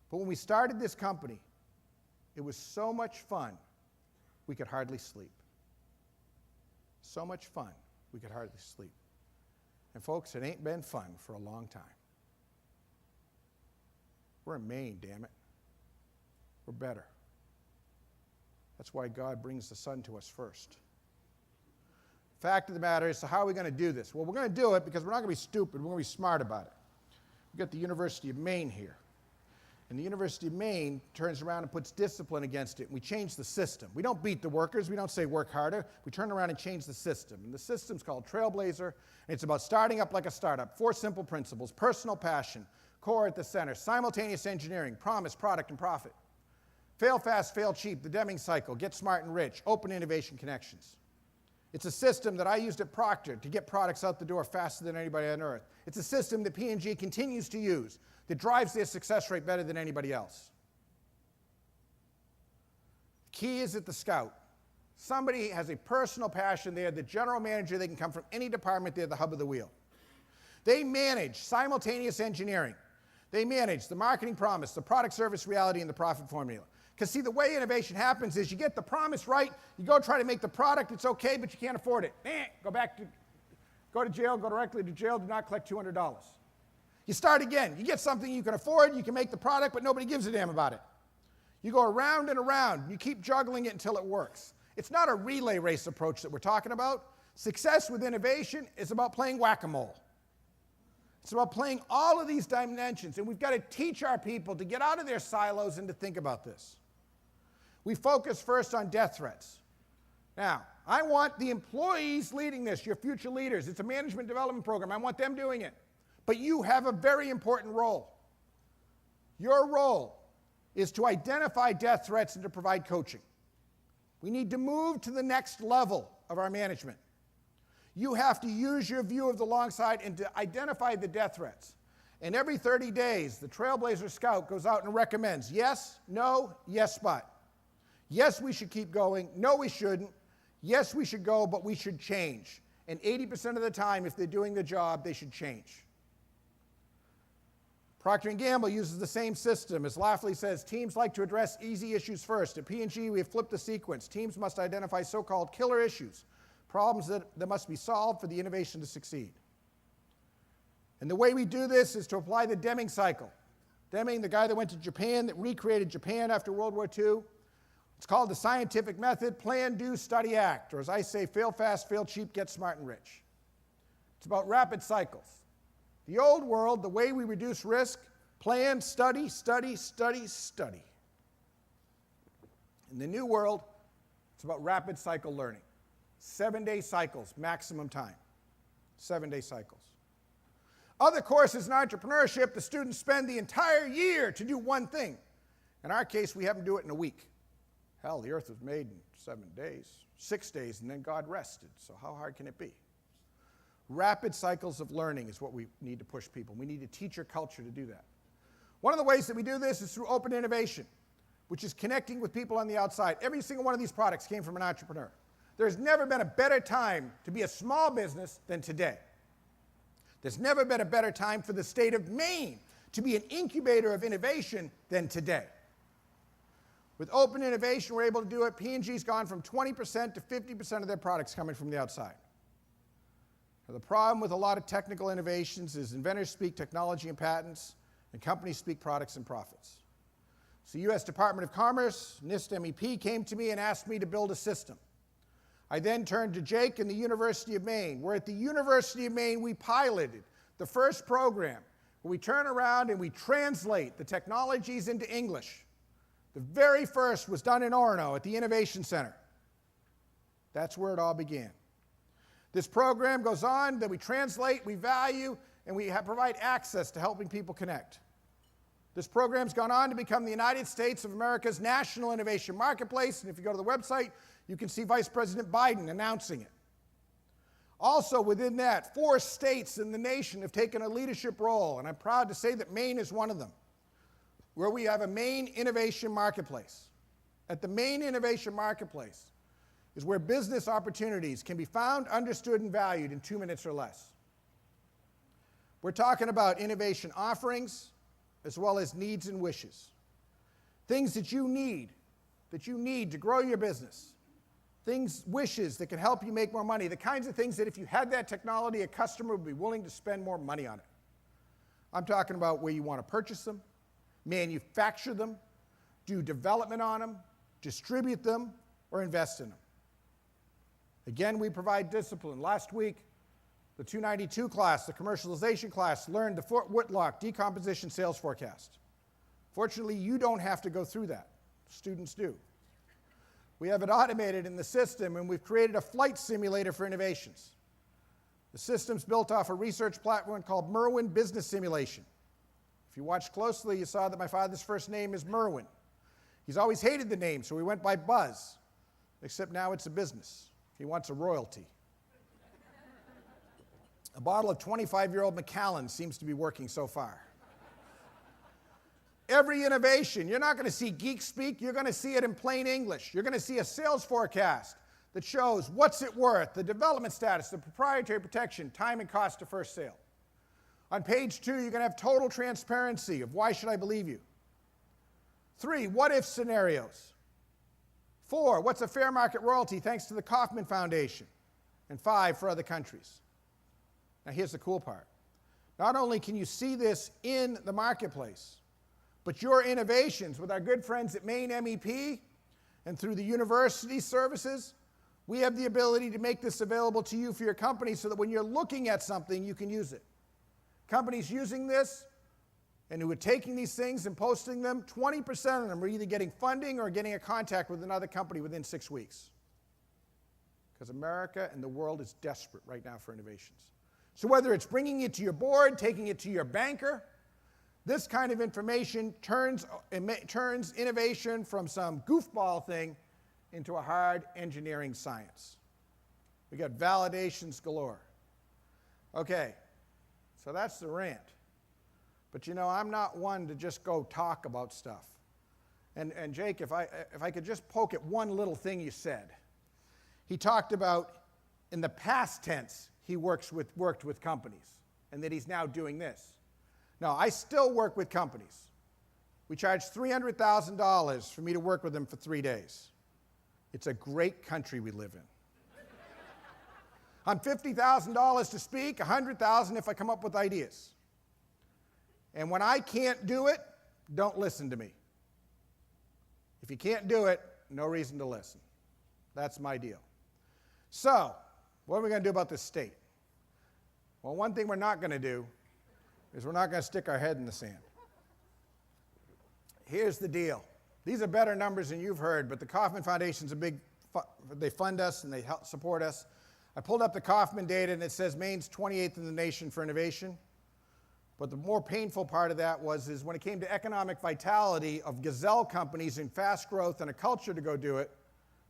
Speaker 3: But when we started this company, it was so much fun, we could hardly sleep. So much fun, we could hardly sleep. And folks, it ain't been fun for a long time. We're in Maine, damn it. We're better. That's why God brings the sun to us first. Fact of the matter is, so how are we going to do this? Well, we're going to do it because we're not going to be stupid. We're going to be smart about it. We've got the University of Maine here. And the University of Maine turns around and puts discipline against it. And we change the system. We don't beat the workers. We don't say work harder. We turn around and change the system. And the system's called Trailblazer. And it's about starting up like a startup. 4 simple principles: personal passion, core at the center, simultaneous engineering, promise, product, and profit. Fail fast, fail cheap, the Deming cycle, get smart and rich, open innovation connections. It's a system that I used at Procter to get products out the door faster than anybody on earth. It's a system that P&G continues to use that drives their success rate better than anybody else. The key is at the Scout. Somebody has a personal passion. They're the general manager. They can come from any department. They're the hub of the wheel. They manage simultaneous engineering. They manage the marketing promise, the product service reality, and the profit formula. Because see, the way innovation happens is you get the promise right, you go try to make the product, it's okay, but you can't afford it. Go to jail, go directly to jail, do not collect $200. You start again. You get something you can afford, you can make the product, but nobody gives a damn about it. You go around and around, you keep juggling it until it works. It's not a relay race approach that we're talking about. Success with innovation is about playing whack-a-mole. It's about playing all of these dimensions, and we've got to teach our people to get out of their silos and to think about this. We focus first on death threats. Now, I want the employees leading this, your future leaders. It's a management development program. I want them doing it. But you have a very important role. Your role is to identify death threats and to provide coaching. We need to move to the next level of our management. You have to use your view of the long side and to identify the death threats. And every 30 days, the Trailblazer Scout goes out and recommends yes, no, yes, but. Yes, we should keep going. No, we shouldn't. Yes, we should go, but we should change. And 80% of the time, if they're doing the job, they should change. Procter & Gamble uses the same system. As Lafley says, teams like to address easy issues first. At P&G, we have flipped the sequence. Teams must identify so-called killer issues, problems that must be solved for the innovation to succeed. And the way we do this is to apply the Deming cycle. Deming, the guy that went to Japan, that recreated Japan after World War II. It's called the scientific method: plan, do, study, act. Or as I say, fail fast, fail cheap, get smart and rich. It's about rapid cycles. The old world, the way we reduce risk: plan, study, study, study, study. In the new world, it's about rapid cycle learning. 7-day cycles, maximum time. 7-day cycles. Other courses in entrepreneurship, the students spend the entire year to do one thing. In our case, we have them do it in a week. Hell, the earth was made in 7 days, 6 days, and then God rested. So how hard can it be? Rapid cycles of learning is what we need to push people. We need to teach our culture to do that. One of the ways that we do this is through open innovation, which is connecting with people on the outside. Every single one of these products came from an entrepreneur. There's never been a better time to be a small business than today. There's never been a better time for the state of Maine to be an incubator of innovation than today. With open innovation, we're able to do it. P&G's gone from 20% to 50% of their products coming from the outside. Now, the problem with a lot of technical innovations is inventors speak technology and patents, and companies speak products and profits. So the U.S. Department of Commerce, NIST MEP, came to me and asked me to build a system. I then turned to Jake and the University of Maine, where at the University of Maine we piloted the first program where we turn around and we translate the technologies into English. The very first was done in Orono at the Innovation Center. That's where it all began. This program goes on, that we translate, we value, and we provide access to helping people connect. This program's gone on to become the United States of America's national innovation marketplace, and if you go to the website, you can see Vice President Biden announcing it. Also within that, 4 states in the nation have taken a leadership role, and I'm proud to say that Maine is one of them, where we have a Maine Innovation Marketplace. At the Maine Innovation Marketplace is where business opportunities can be found, understood, and valued in 2 minutes or less. We're talking about innovation offerings as well as needs and wishes. Things that you need to grow your business. Things, wishes that can help you make more money. The kinds of things that if you had that technology, a customer would be willing to spend more money on it. I'm talking about where you want to purchase them, manufacture them, do development on them, distribute them, or invest in them. Again, we provide discipline. Last week, The 292 class, the commercialization class, learned the Fort Whitlock decomposition sales forecast. Fortunately, you don't have to go through that. Students do. We have it automated in the system, and we've created a flight simulator for innovations. The system's built off a research platform called Merwin Business Simulation. If you watched closely, you saw that my father's first name is Merwin. He's always hated the name, so he went by Buzz, except now it's a business. He wants a royalty. A bottle of 25-year-old Macallan seems to be working so far. Every innovation, you're not going to see geek speak, you're going to see it in plain English. You're going to see a sales forecast that shows what's it worth, the development status, the proprietary protection, time and cost of first sale. On page 2, you're going to have total transparency of why should I believe you. 3, what-if scenarios. 4, what's a fair market royalty thanks to the Kauffman Foundation. And 5, for other countries. Now here's the cool part. Not only can you see this in the marketplace, but your innovations with our good friends at Maine MEP and through the university services, we have the ability to make this available to you for your company so that when you're looking at something, you can use it. Companies using this and who are taking these things and posting them, 20% of them are either getting funding or getting a contact with another company within 6 weeks. Because America and the world is desperate right now for innovations. So whether it's bringing it to your board, taking it to your banker, this kind of information turns innovation from some goofball thing into a hard engineering science. We got validations galore. Okay, so that's the rant. But you know, I'm not one to just go talk about stuff. And Jake, if I could just poke at one little thing you said. He talked about, in the past tense, he worked with companies, and that he's now doing this. No, I still work with companies. We charge $300,000 for me to work with them for 3 days. It's a great country we live in. I'm $50,000 to speak, $100,000 if I come up with ideas. And when I can't do it, don't listen to me. If you can't do it, no reason to listen. That's my deal. So, what are we going to do about this state? Well, one thing we're not going to do is we're not going to stick our head in the sand. Here's the deal. These are better numbers than you've heard, but the Kauffman Foundation's a big, they fund us and they help support us. I pulled up the Kauffman data and it says Maine's 28th in the nation for innovation. But the more painful part of that is when it came to economic vitality of gazelle companies in fast growth and a culture to go do it,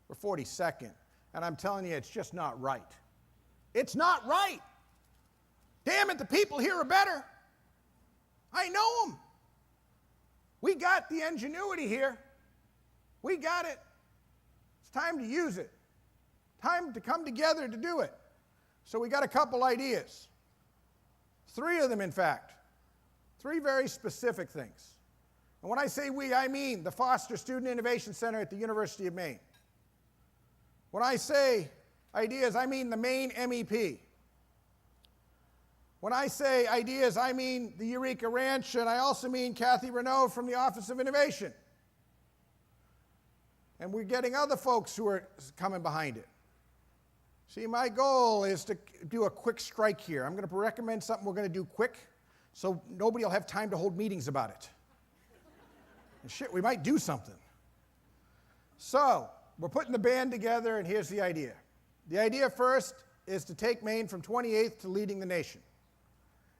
Speaker 3: we're 42nd. And I'm telling you, it's just not right. It's not right. Damn it, the people here are better. I know them. We got the ingenuity here. We got it. It's time to use it. Time to come together to do it. So we got a couple ideas. 3 of them, in fact. 3 very specific things. And when I say we, I mean the Foster Student Innovation Center at the University of Maine. When I say ideas, I mean the Maine MEP. When I say ideas, I mean the Eureka Ranch, and I also mean Kathy Renaud from the Office of Innovation. And we're getting other folks who are coming behind it. See, my goal is to do a quick strike here. I'm going to recommend something we're going to do quick, so nobody will have time to hold meetings about it. And shit, we might do something. So, we're putting the band together, and here's the idea. The idea first is to take Maine from 28th to leading the nation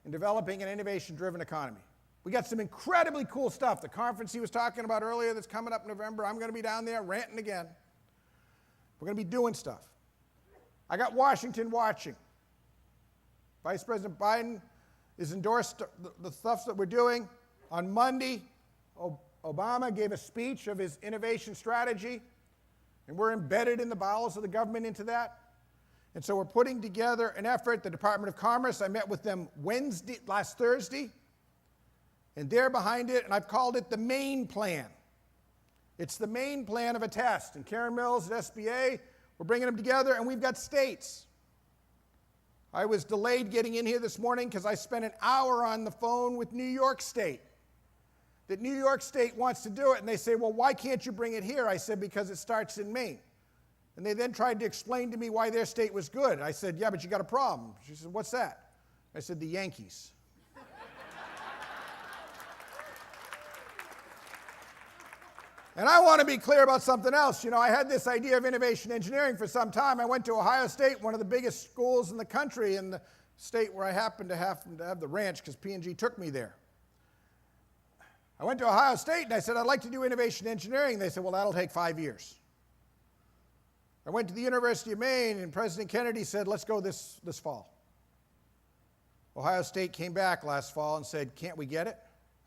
Speaker 3: in developing an innovation-driven economy. We got some incredibly cool stuff. The conference he was talking about earlier that's coming up in November, I'm going to be down there ranting again. We're going to be doing stuff. I got Washington watching. Vice President Biden has endorsed the stuff that we're doing. On Monday, Obama gave a speech of his innovation strategy, and we're embedded in the bowels of the government into that. And so we're putting together an effort. The Department of Commerce, I met with them last Thursday, and they're behind it, and I've called it the Maine Plan. It's the Maine Plan of a test. And Karen Mills at SBA, we're bringing them together, and we've got states. I was delayed getting in here this morning because I spent an hour on the phone with New York State. That New York State wants to do it, and they say, well, why can't you bring it here? I said, because it starts in Maine. And they then tried to explain to me why their state was good. I said, yeah, but you got a problem. She said, what's that? I said, the Yankees. And I want to be clear about something else. You know, I had this idea of innovation engineering for some time. I went to Ohio State, one of the biggest schools in the country, in the state where I happened to have the ranch because P&G took me there. I went to Ohio State and I said, I'd like to do innovation engineering. They said, well, that'll take 5 years. I went to the University of Maine and President Kennedy said, let's go this fall. Ohio State came back last fall and said, can't we get it?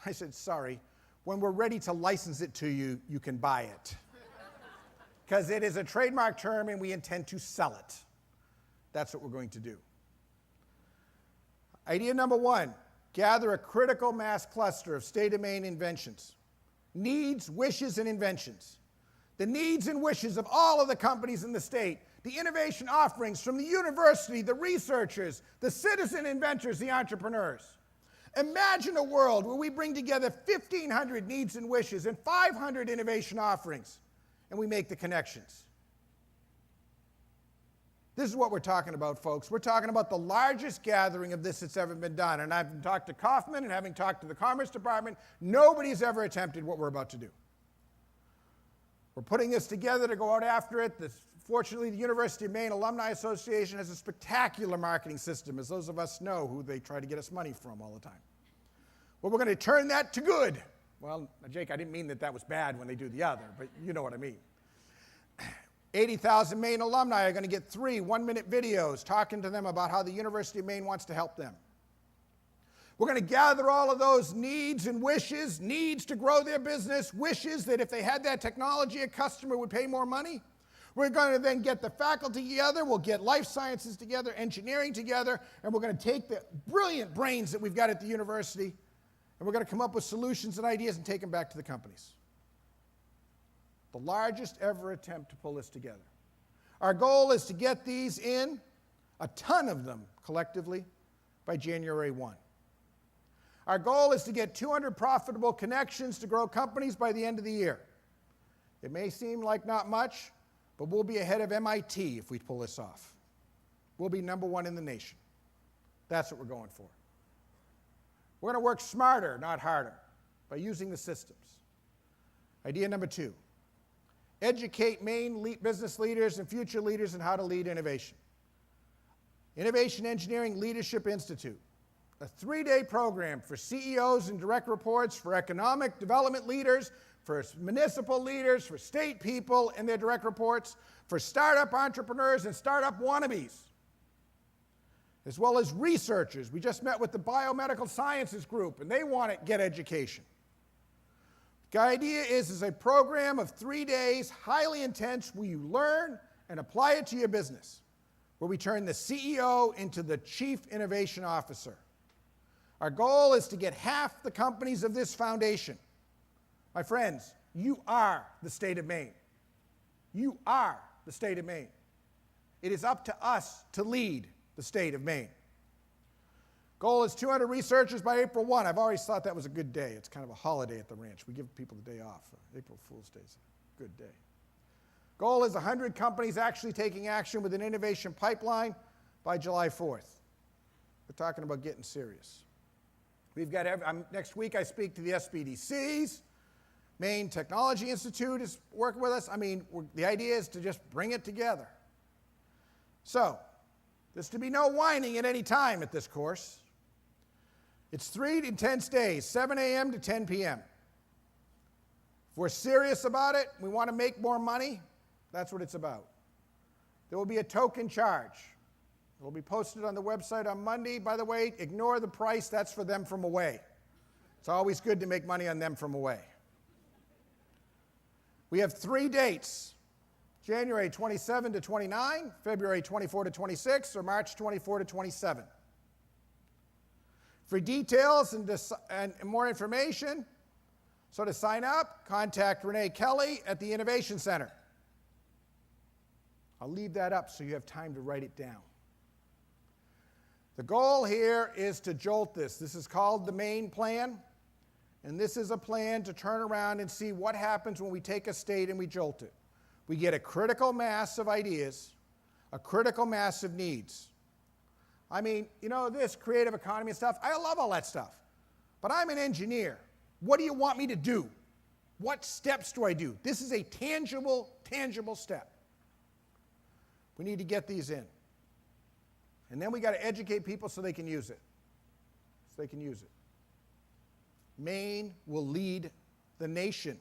Speaker 3: I said, sorry. When we're ready to license it to you, you can buy it. Because it is a trademark term and we intend to sell it. That's what we're going to do. Idea number one, gather a critical mass cluster of state of Maine inventions. Needs, wishes, and inventions. The needs and wishes of all of the companies in the state, the innovation offerings from the university, the researchers, the citizen inventors, the entrepreneurs. Imagine a world where we bring together 1,500 needs and wishes and 500 innovation offerings, and we make the connections. This is what we're talking about, folks. We're talking about the largest gathering of this that's ever been done. And I've talked to Kaufman and having talked to the Commerce Department, nobody's ever attempted what we're about to do. We're putting this together to go out after it. Fortunately, the University of Maine Alumni Association has a spectacular marketing system, as those of us know who they try to get us money from all the time. Well, we're going to turn that to good. Well, Jake, I didn't mean that that was bad when they do the other, but you know what I mean. 80,000 Maine alumni are going to get 3 one-minute videos talking to them about how the University of Maine wants to help them. We're going to gather all of those needs and wishes, needs to grow their business, wishes that if they had that technology, a customer would pay more money. We're going to then get the faculty together, we'll get life sciences together, engineering together, and we're going to take the brilliant brains that we've got at the university, and we're going to come up with solutions and ideas and take them back to the companies. The largest ever attempt to pull this together. Our goal is to get these in, a ton of them collectively, by January 1. Our goal is to get 200 profitable connections to grow companies by the end of the year. It may seem like not much, but we'll be ahead of MIT if we pull this off. We'll be #1 in the nation. That's what we're going for. We're going to work smarter, not harder, by using the systems. Idea number 2, educate Maine business leaders and future leaders in how to lead innovation. Innovation Engineering Leadership Institute, a 3-day program for CEOs and direct reports, for economic development leaders, for municipal leaders, for state people and their direct reports, for startup entrepreneurs and startup wannabes, as well as researchers. We just met with the biomedical sciences group, and they want to get education. The idea is a program of 3 days, highly intense, where you learn and apply it to your business, where we turn the CEO into the Chief Innovation Officer. Our goal is to get half the companies of this foundation. My friends, you are the state of Maine. You are the state of Maine. It is up to us to lead the state of Maine. Goal is 200 researchers by April 1. I've always thought that was a good day. It's kind of a holiday at the ranch. We give people the day off. April Fool's Day is a good day. Goal is 100 companies actually taking action with an innovation pipeline by July 4th. We're talking about getting serious. We've got next week I speak to the SBDCs. Maine Technology Institute is working with us. I mean, the idea is to just bring it together. So, there's to be no whining at any time at this course. It's 3 intense days, 7 a.m. to 10 p.m. If we're serious about it, we want to make more money, that's what it's about. There will be a token charge. It will be posted on the website on Monday. By the way, ignore the price. That's for them from away. It's always good to make money on them from away. We have 3 dates, January 27 to 29, February 24 to 26, or March 24 to 27. For details and more information, so to sign up, contact Renee Kelly at the Innovation Center. I'll leave that up so you have time to write it down. The goal here is to jolt this. This is called the Maine Plan. And this is a plan to turn around and see what happens when we take a state and we jolt it. we get a critical mass of ideas, a critical mass of needs. I mean, you know, this creative economy and stuff, I love all that stuff. But I'm an engineer. What do you want me to do? What steps do I do? This is a tangible step. We need to get these in. And then we got to educate people so they can use it. Maine will lead the nation.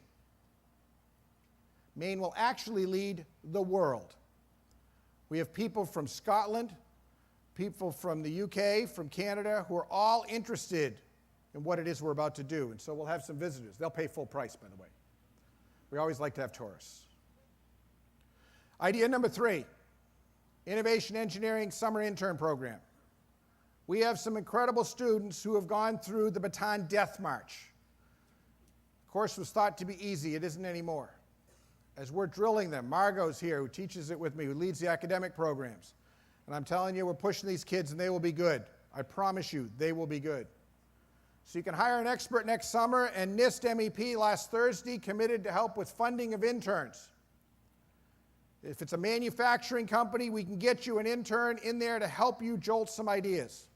Speaker 3: Maine will actually lead the world. We have people from Scotland, people from the UK, from Canada, who are all interested in what it is we're about to do. And so we'll have some visitors. They'll pay full price, by the way. We always like to have tourists. Idea number 3, Innovation Engineering Summer Intern Program. We have some incredible students who have gone through the Baton Death March. The course was thought to be easy. It isn't anymore. As we're drilling them, Margot's here, who teaches it with me, who leads the academic programs. And I'm telling you, we're pushing these kids, and they will be good. I promise you, they will be good. So you can hire an expert next summer, and NIST MEP last Thursday committed to help with funding of interns. If it's a manufacturing company, we can get you an intern in there to help you jolt some ideas.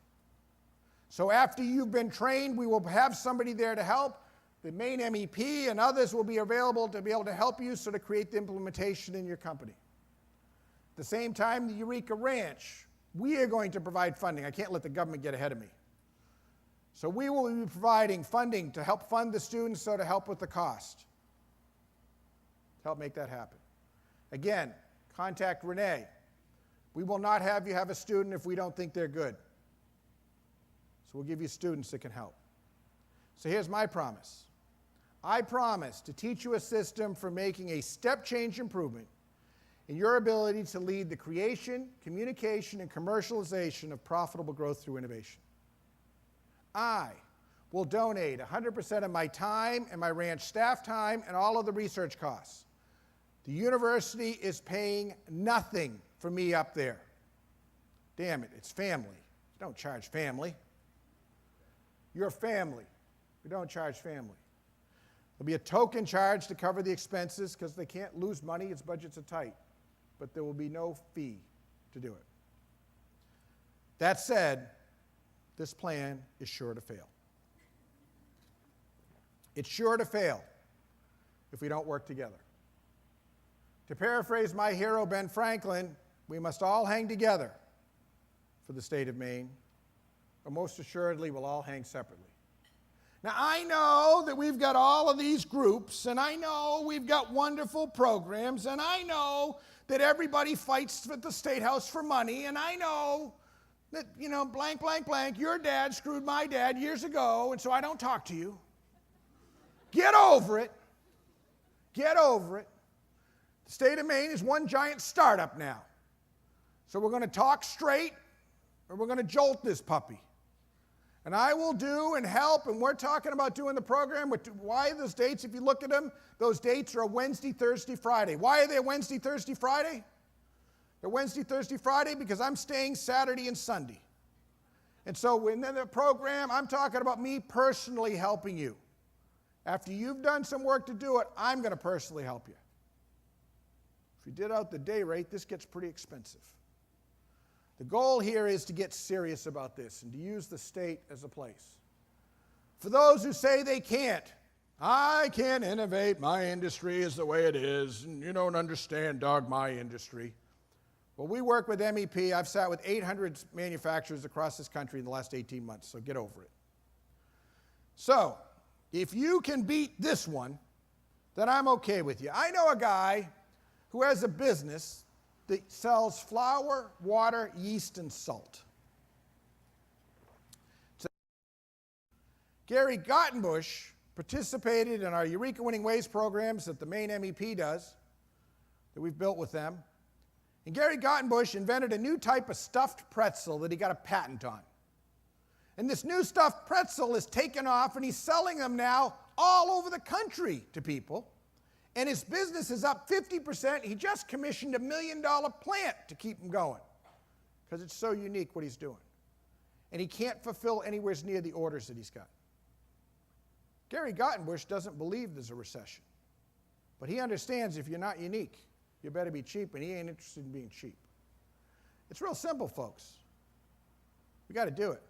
Speaker 3: So after you've been trained, we will have somebody there to help. The Maine MEP and others will be available to be able to help you sort of create the implementation in your company. At the same time, the Eureka Ranch, we are going to provide funding. I can't let the government get ahead of me. So we will be providing funding to help fund the students, so to help with the cost. To help make that happen. Again, contact Renee. We will not have you have a student if we don't think they're good. So we'll give you students that can help. So here's my promise. I promise to teach you a system for making a step change improvement in your ability to lead the creation, communication, and commercialization of profitable growth through innovation. I will donate 100% of my time and my ranch staff time and all of the research costs. The university is paying nothing for me up there. Damn it, it's family. Don't charge family. You're family. We don't charge family. There'll be a token charge to cover the expenses because they can't lose money, its budgets are tight. But there will be no fee to do it. That said, this plan is sure to fail. It's sure to fail if we don't work together. To paraphrase my hero, Ben Franklin, we must all hang together for the state of Maine, but most assuredly we'll all hang separately. Now, I know that we've got all of these groups, and I know we've got wonderful programs, and I know that everybody fights at the State House for money, and I know that, you know, blank, blank, blank, your dad screwed my dad years ago, and so I don't talk to you. Get over it. Get over it. The state of Maine is one giant startup now. So we're going to talk straight, or we're going to jolt this puppy. And I will do and help, and we're talking about doing the program. Why those dates, if you look at them, those dates are a Wednesday, Thursday, Friday. Why are they Wednesday, Thursday, Friday? They're Wednesday, Thursday, Friday because I'm staying Saturday and Sunday. And so within the program, I'm talking about me personally helping you. After you've done some work to do it, I'm going to personally help you. If you did out the day rate, this gets pretty expensive. The goal here is to get serious about this and to use the state as a place. For those who say they can't, I can't innovate, my industry is the way it is, and you don't understand, Doug, my industry. Well, we work with MEP. I've sat with 800 manufacturers across this country in the last 18 months, so get over it. So, if you can beat this one, then I'm okay with you. I know a guy who has a business that sells flour, water, yeast, and salt. So, Gary Gottenbush participated in our Eureka Winning Ways programs that the Maine MEP does, that we've built with them. And Gary Gottenbush invented a new type of stuffed pretzel that he got a patent on. And this new stuffed pretzel is taken off, and he's selling them now all over the country to people. And his business is up 50%. He just commissioned $1 million plant to keep him going because it's so unique what he's doing. And he can't fulfill anywhere near the orders that he's got. Gary Gottenbush doesn't believe there's a recession. But he understands if you're not unique, you better be cheap, and he ain't interested in being cheap. It's real simple, folks. We got to do it.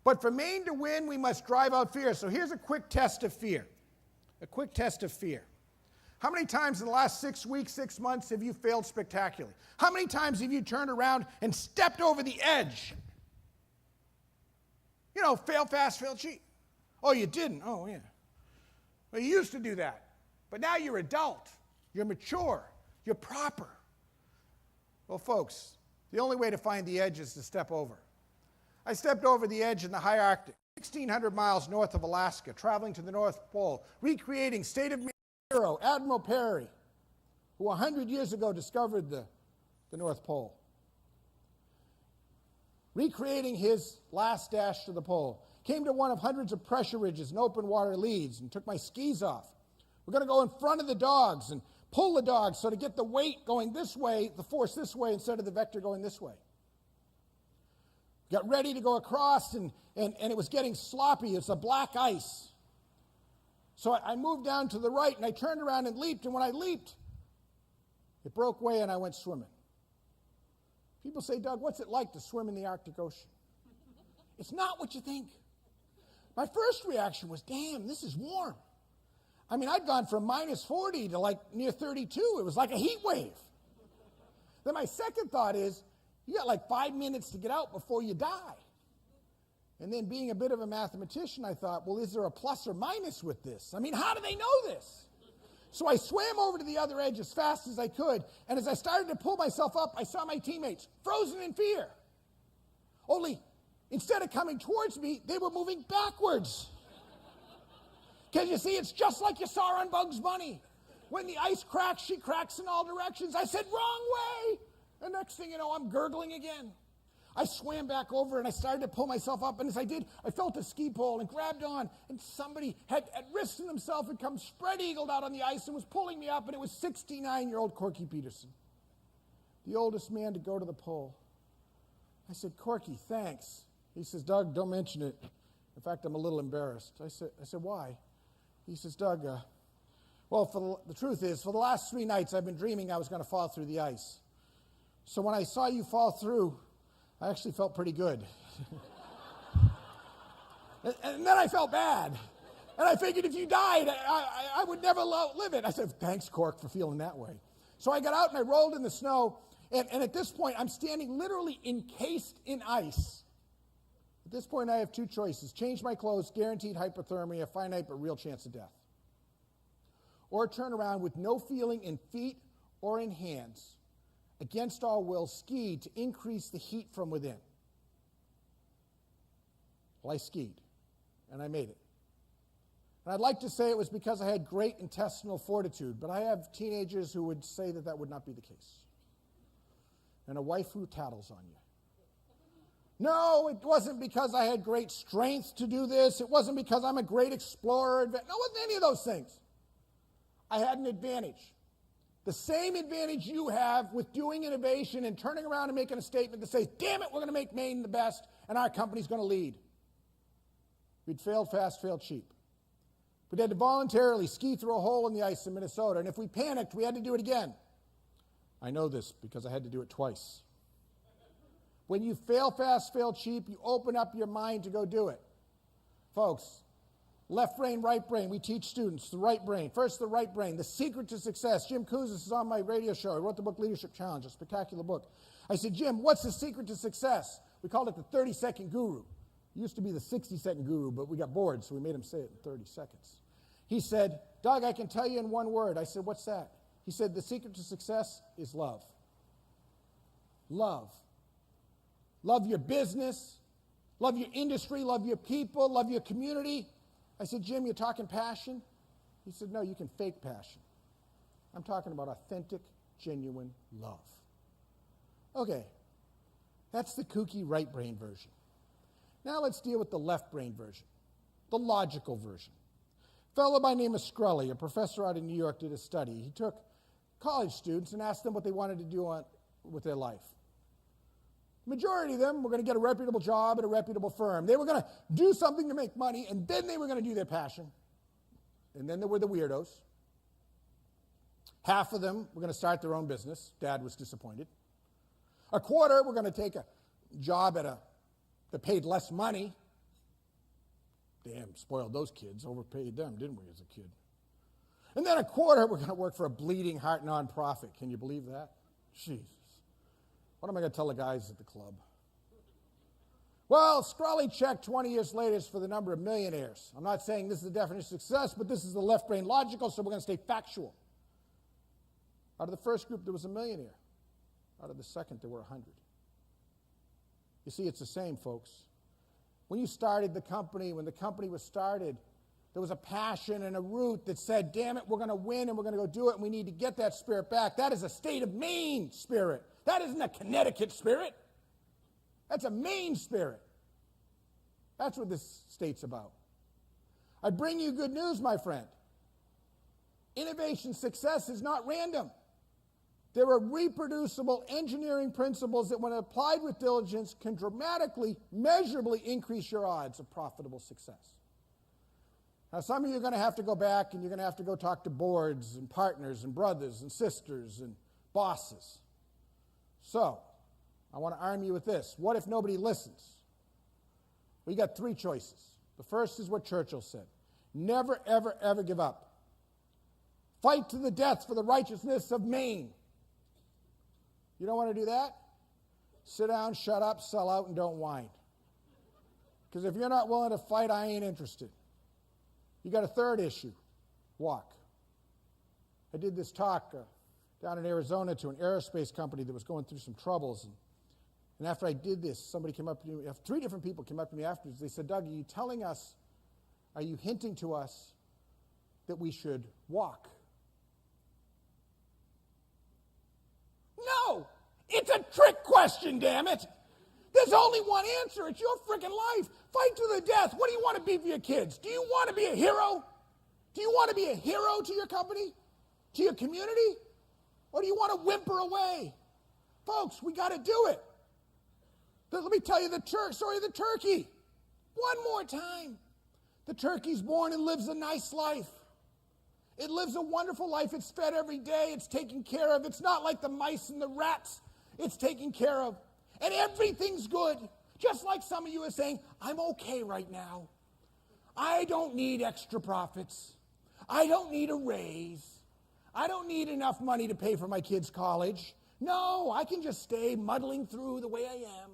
Speaker 3: But for Maine to win, we must drive out fear. So here's a quick test of fear. A quick test of fear. How many times in the last 6 weeks, 6 months have you failed spectacularly? How many times have you turned around and stepped over the edge? You know, fail fast, fail cheap. Oh, you didn't? Oh, yeah. Well, you used to do that. But now you're adult. You're mature. You're proper. Well, folks, the only way to find the edge is to step over. I stepped over the edge in the high Arctic, 1,600 miles north of Alaska, traveling to the North Pole, recreating state-of-the-art hero Admiral Peary, who 100 years ago discovered the North Pole. Recreating his last dash to the pole. Came to one of hundreds of pressure ridges and open water leads and took my skis off. We're going to go in front of the dogs and pull the dogs so to get the weight going this way, the force this way instead of the vector going this way. Got ready to go across and it was getting sloppy. It's a black ice. So I moved down to the right and I turned around and leaped, and when I leaped, it broke away and I went swimming. People say, Doug, what's it like to swim in the Arctic Ocean? It's not what you think. My first reaction was, damn, this is warm. I mean, I'd gone from minus 40 to like near 32. It was like a heat wave. Then my second thought is, you got like 5 minutes to get out before you die. And then being a bit of a mathematician, I thought, well, is there a plus or minus with this? I mean, how do they know this? So I swam over to the other edge as fast as I could, and as I started to pull myself up, I saw my teammates frozen in fear. Only, instead of coming towards me, they were moving backwards. Because you see, it's just like you saw on Bugs Bunny. When the ice cracks, she cracks in all directions. I said, wrong way! The next thing you know, I'm gurgling again. I swam back over and I started to pull myself up, and as I did, I felt a ski pole and grabbed on, and somebody had risked himself and come spread-eagled out on the ice and was pulling me up, and it was 69-year-old Corky Peterson, the oldest man to go to the pole. I said, Corky, thanks. He says, Doug, don't mention it. In fact, I'm a little embarrassed. I said, why? He says, Doug, well, the truth is, for the last 3 nights, I've been dreaming I was going to fall through the ice. So when I saw you fall through, I actually felt pretty good. And then I felt bad. And I figured if you died, I would never live it. I said, thanks, Cork, for feeling that way. So I got out and I rolled in the snow. And at this point, I'm standing literally encased in ice. At this point, I have 2 choices. Change my clothes, guaranteed hypothermia, finite but real chance of death. Or turn around with no feeling in feet or in hands, against all will, ski to increase the heat from within. Well, I skied, and I made it. And I'd like to say it was because I had great intestinal fortitude, but I have teenagers who would say that that would not be the case. And a wife who tattles on you. No, it wasn't because I had great strength to do this. It wasn't because I'm a great explorer. No, it wasn't any of those things. I had an advantage. The same advantage you have with doing innovation and turning around and making a statement that says, damn it, we're going to make Maine the best, and our company's going to lead. We'd failed fast, failed cheap. We had to voluntarily ski through a hole in the ice in Minnesota, and if we panicked, we had to do it again. I know this because I had to do it twice. When you fail fast, fail cheap, you open up your mind to go do it. Folks, left brain, right brain. We teach students the right brain. First, the right brain. The secret to success. Jim Kouzes is on my radio show. I wrote the book Leadership Challenge, a spectacular book. I said, Jim, what's the secret to success? We called it the 30-second guru. It used to be the 60-second guru, but we got bored, so we made him say it in 30 seconds. He said, Doug, I can tell you in one word. I said, what's that? He said, the secret to success is love. Love. Love your business. Love your industry. Love your people. Love your community. I said, Jim, you're talking passion? He said, no, you can fake passion. I'm talking about authentic, genuine love. Okay, that's the kooky right brain version. Now let's deal with the left brain version, the logical version. A fellow by the name of Scully, a professor out in New York, did a study. He took college students and asked them what they wanted to do with their life. Majority of them were going to get a reputable job at a reputable firm. They were going to do something to make money, and then they were going to do their passion. And then there were the weirdos. Half of them were going to start their own business. Dad was disappointed. A quarter were going to take a job that paid less money. Damn, spoiled those kids, overpaid them, didn't we, as a kid? And then a quarter were going to work for a bleeding heart nonprofit. Can you believe that? Jesus. What am I going to tell the guys at the club? Well, Scrawley check 20 years later is for the number of millionaires. I'm not saying this is the definition of success, but this is the left brain logical, so we're going to stay factual. Out of the first group, there was a millionaire. Out of the second, there were 100. You see, it's the same, folks. When you started the company, when the company was started, there was a passion and a root that said, damn it, we're going to win and we're going to go do it, and we need to get that spirit back. That is a state of Maine spirit. That isn't a Connecticut spirit. That's a Maine spirit. That's what this state's about. I bring you good news, my friend. Innovation success is not random. There are reproducible engineering principles that, when applied with diligence, can dramatically, measurably increase your odds of profitable success. Now, some of you are going to have to go back and you're going to have to go talk to boards and partners and brothers and sisters and bosses. So, I want to arm you with this. What if nobody listens? We got three choices. The first is what Churchill said. Never, ever, ever give up. Fight to the death for the righteousness of Maine. You don't want to do that? Sit down, shut up, sell out, and don't whine. Because if you're not willing to fight, I ain't interested. You got a third issue. Walk. I did this talk down in Arizona to an aerospace company that was going through some troubles. And after I did this, somebody came up to me, three different people came up to me afterwards. They said, Doug, are you hinting to us that we should walk? No! It's a trick question, damn it! There's only one answer. It's your freaking life. Fight to the death. What do you want to be for your kids? Do you want to be a hero? Do you want to be a hero to your company? To your community? Or do you want to whimper away? Folks, we got to do it. Let me tell you the story of the turkey. One more time. The turkey's born and lives a nice life. It lives a wonderful life. It's fed every day. It's taken care of. It's not like the mice and the rats. It's taken care of. And everything's good. Just like some of you are saying, I'm okay right now. I don't need extra profits. I don't need a raise. I don't need enough money to pay for my kids' college. No, I can just stay muddling through the way I am.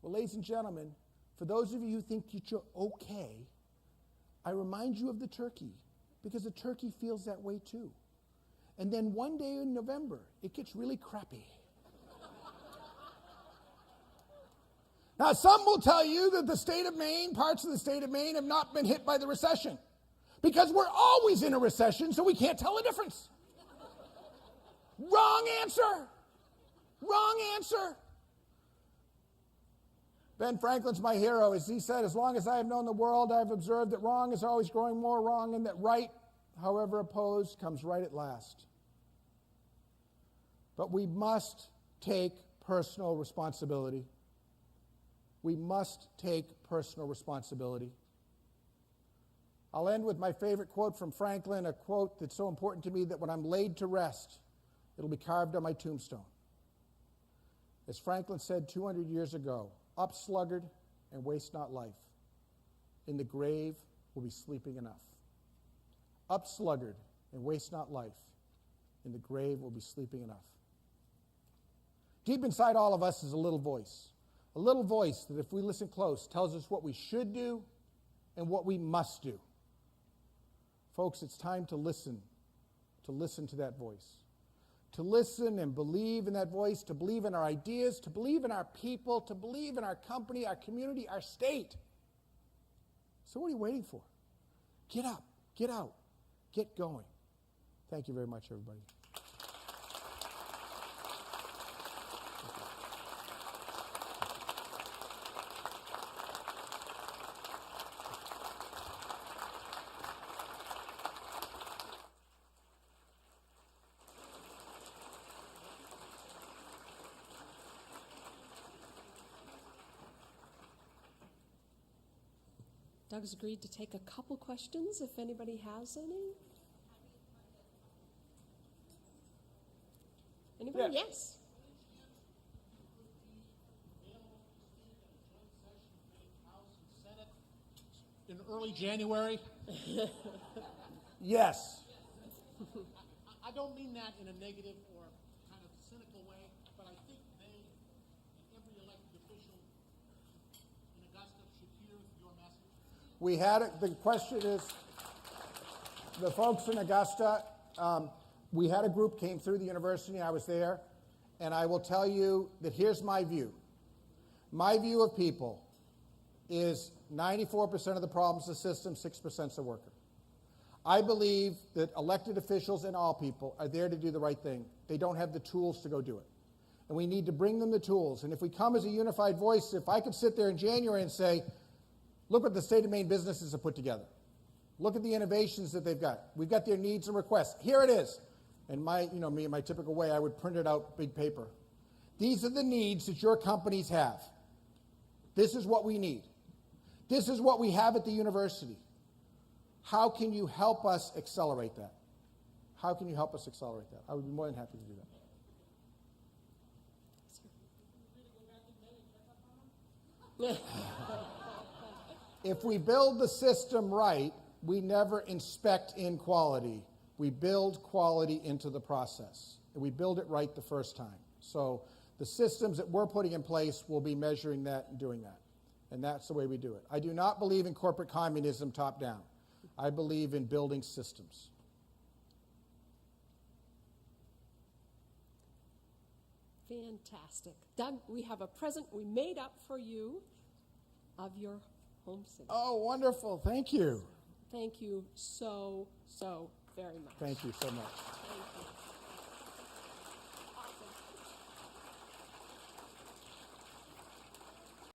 Speaker 3: Well, ladies and gentlemen, for those of you who think that you're okay, I remind you of the turkey, because the turkey feels that way too. And then one day in November, it gets really crappy. Now, some will tell you that the state of Maine, parts of the state of Maine, have not been hit by the recession, because we're always in a recession, so we can't tell the difference. Wrong answer. Wrong answer. Ben Franklin's my hero. As he said, as long as I have known the world, I have observed that wrong is always growing more wrong, and that right, however opposed, comes right at last. But we must take personal responsibility. We must take personal responsibility. I'll end with my favorite quote from Franklin, a quote that's so important to me that when I'm laid to rest, it'll be carved on my tombstone. As Franklin said 200 years ago, up sluggard and waste not life. In the grave will be sleeping enough. Up sluggard and waste not life. In the grave will be sleeping enough. Deep inside all of us is a little voice that, if we listen close, tells us what we should do and what we must do. Folks, it's time to listen to that voice. To listen and believe in that voice, to believe in our ideas, to believe in our people, to believe in our company, our community, our state. So what are you waiting for? Get up, get out, get going. Thank you very much, everybody.
Speaker 1: Doug's agreed to take a couple questions if anybody has any.
Speaker 3: Yeah.
Speaker 1: Yes.
Speaker 4: In early January.
Speaker 3: Yes.
Speaker 4: I don't mean that in a negative or kind of cynical way, but I think they and every elected official in Augusta should hear your message.
Speaker 3: We had it. The question is, the folks in Augusta, we had a group came through the university. I was there, and I will tell you that here's my view. My view of people is 94% of the problems of the system, 6% is the worker. I believe that elected officials and all people are there to do the right thing. They don't have the tools to go do it. And we need to bring them the tools. And if we come as a unified voice, if I could sit there in January and say, look what the state of Maine businesses have put together. Look at the innovations that they've got. We've got their needs and requests. Here it is. And me in my typical way, I would print it out big paper. These are the needs that your companies have. This is what we need. This is what we have at the university. How can you help us accelerate that? How can you help us accelerate that? I would be more than happy to do that. If we build the system right, we never inspect inequality. We build quality into the process. And we build it right the first time. So the systems that we're putting in place will be measuring that and doing that. And that's the way we do it. I do not believe in corporate communism top down. I believe in building systems.
Speaker 1: Fantastic. Doug, we have a present we made up for you of your home city.
Speaker 3: Oh, wonderful. Thank you.
Speaker 1: Thank you so very much.
Speaker 3: Thank you so much.
Speaker 1: Thank you.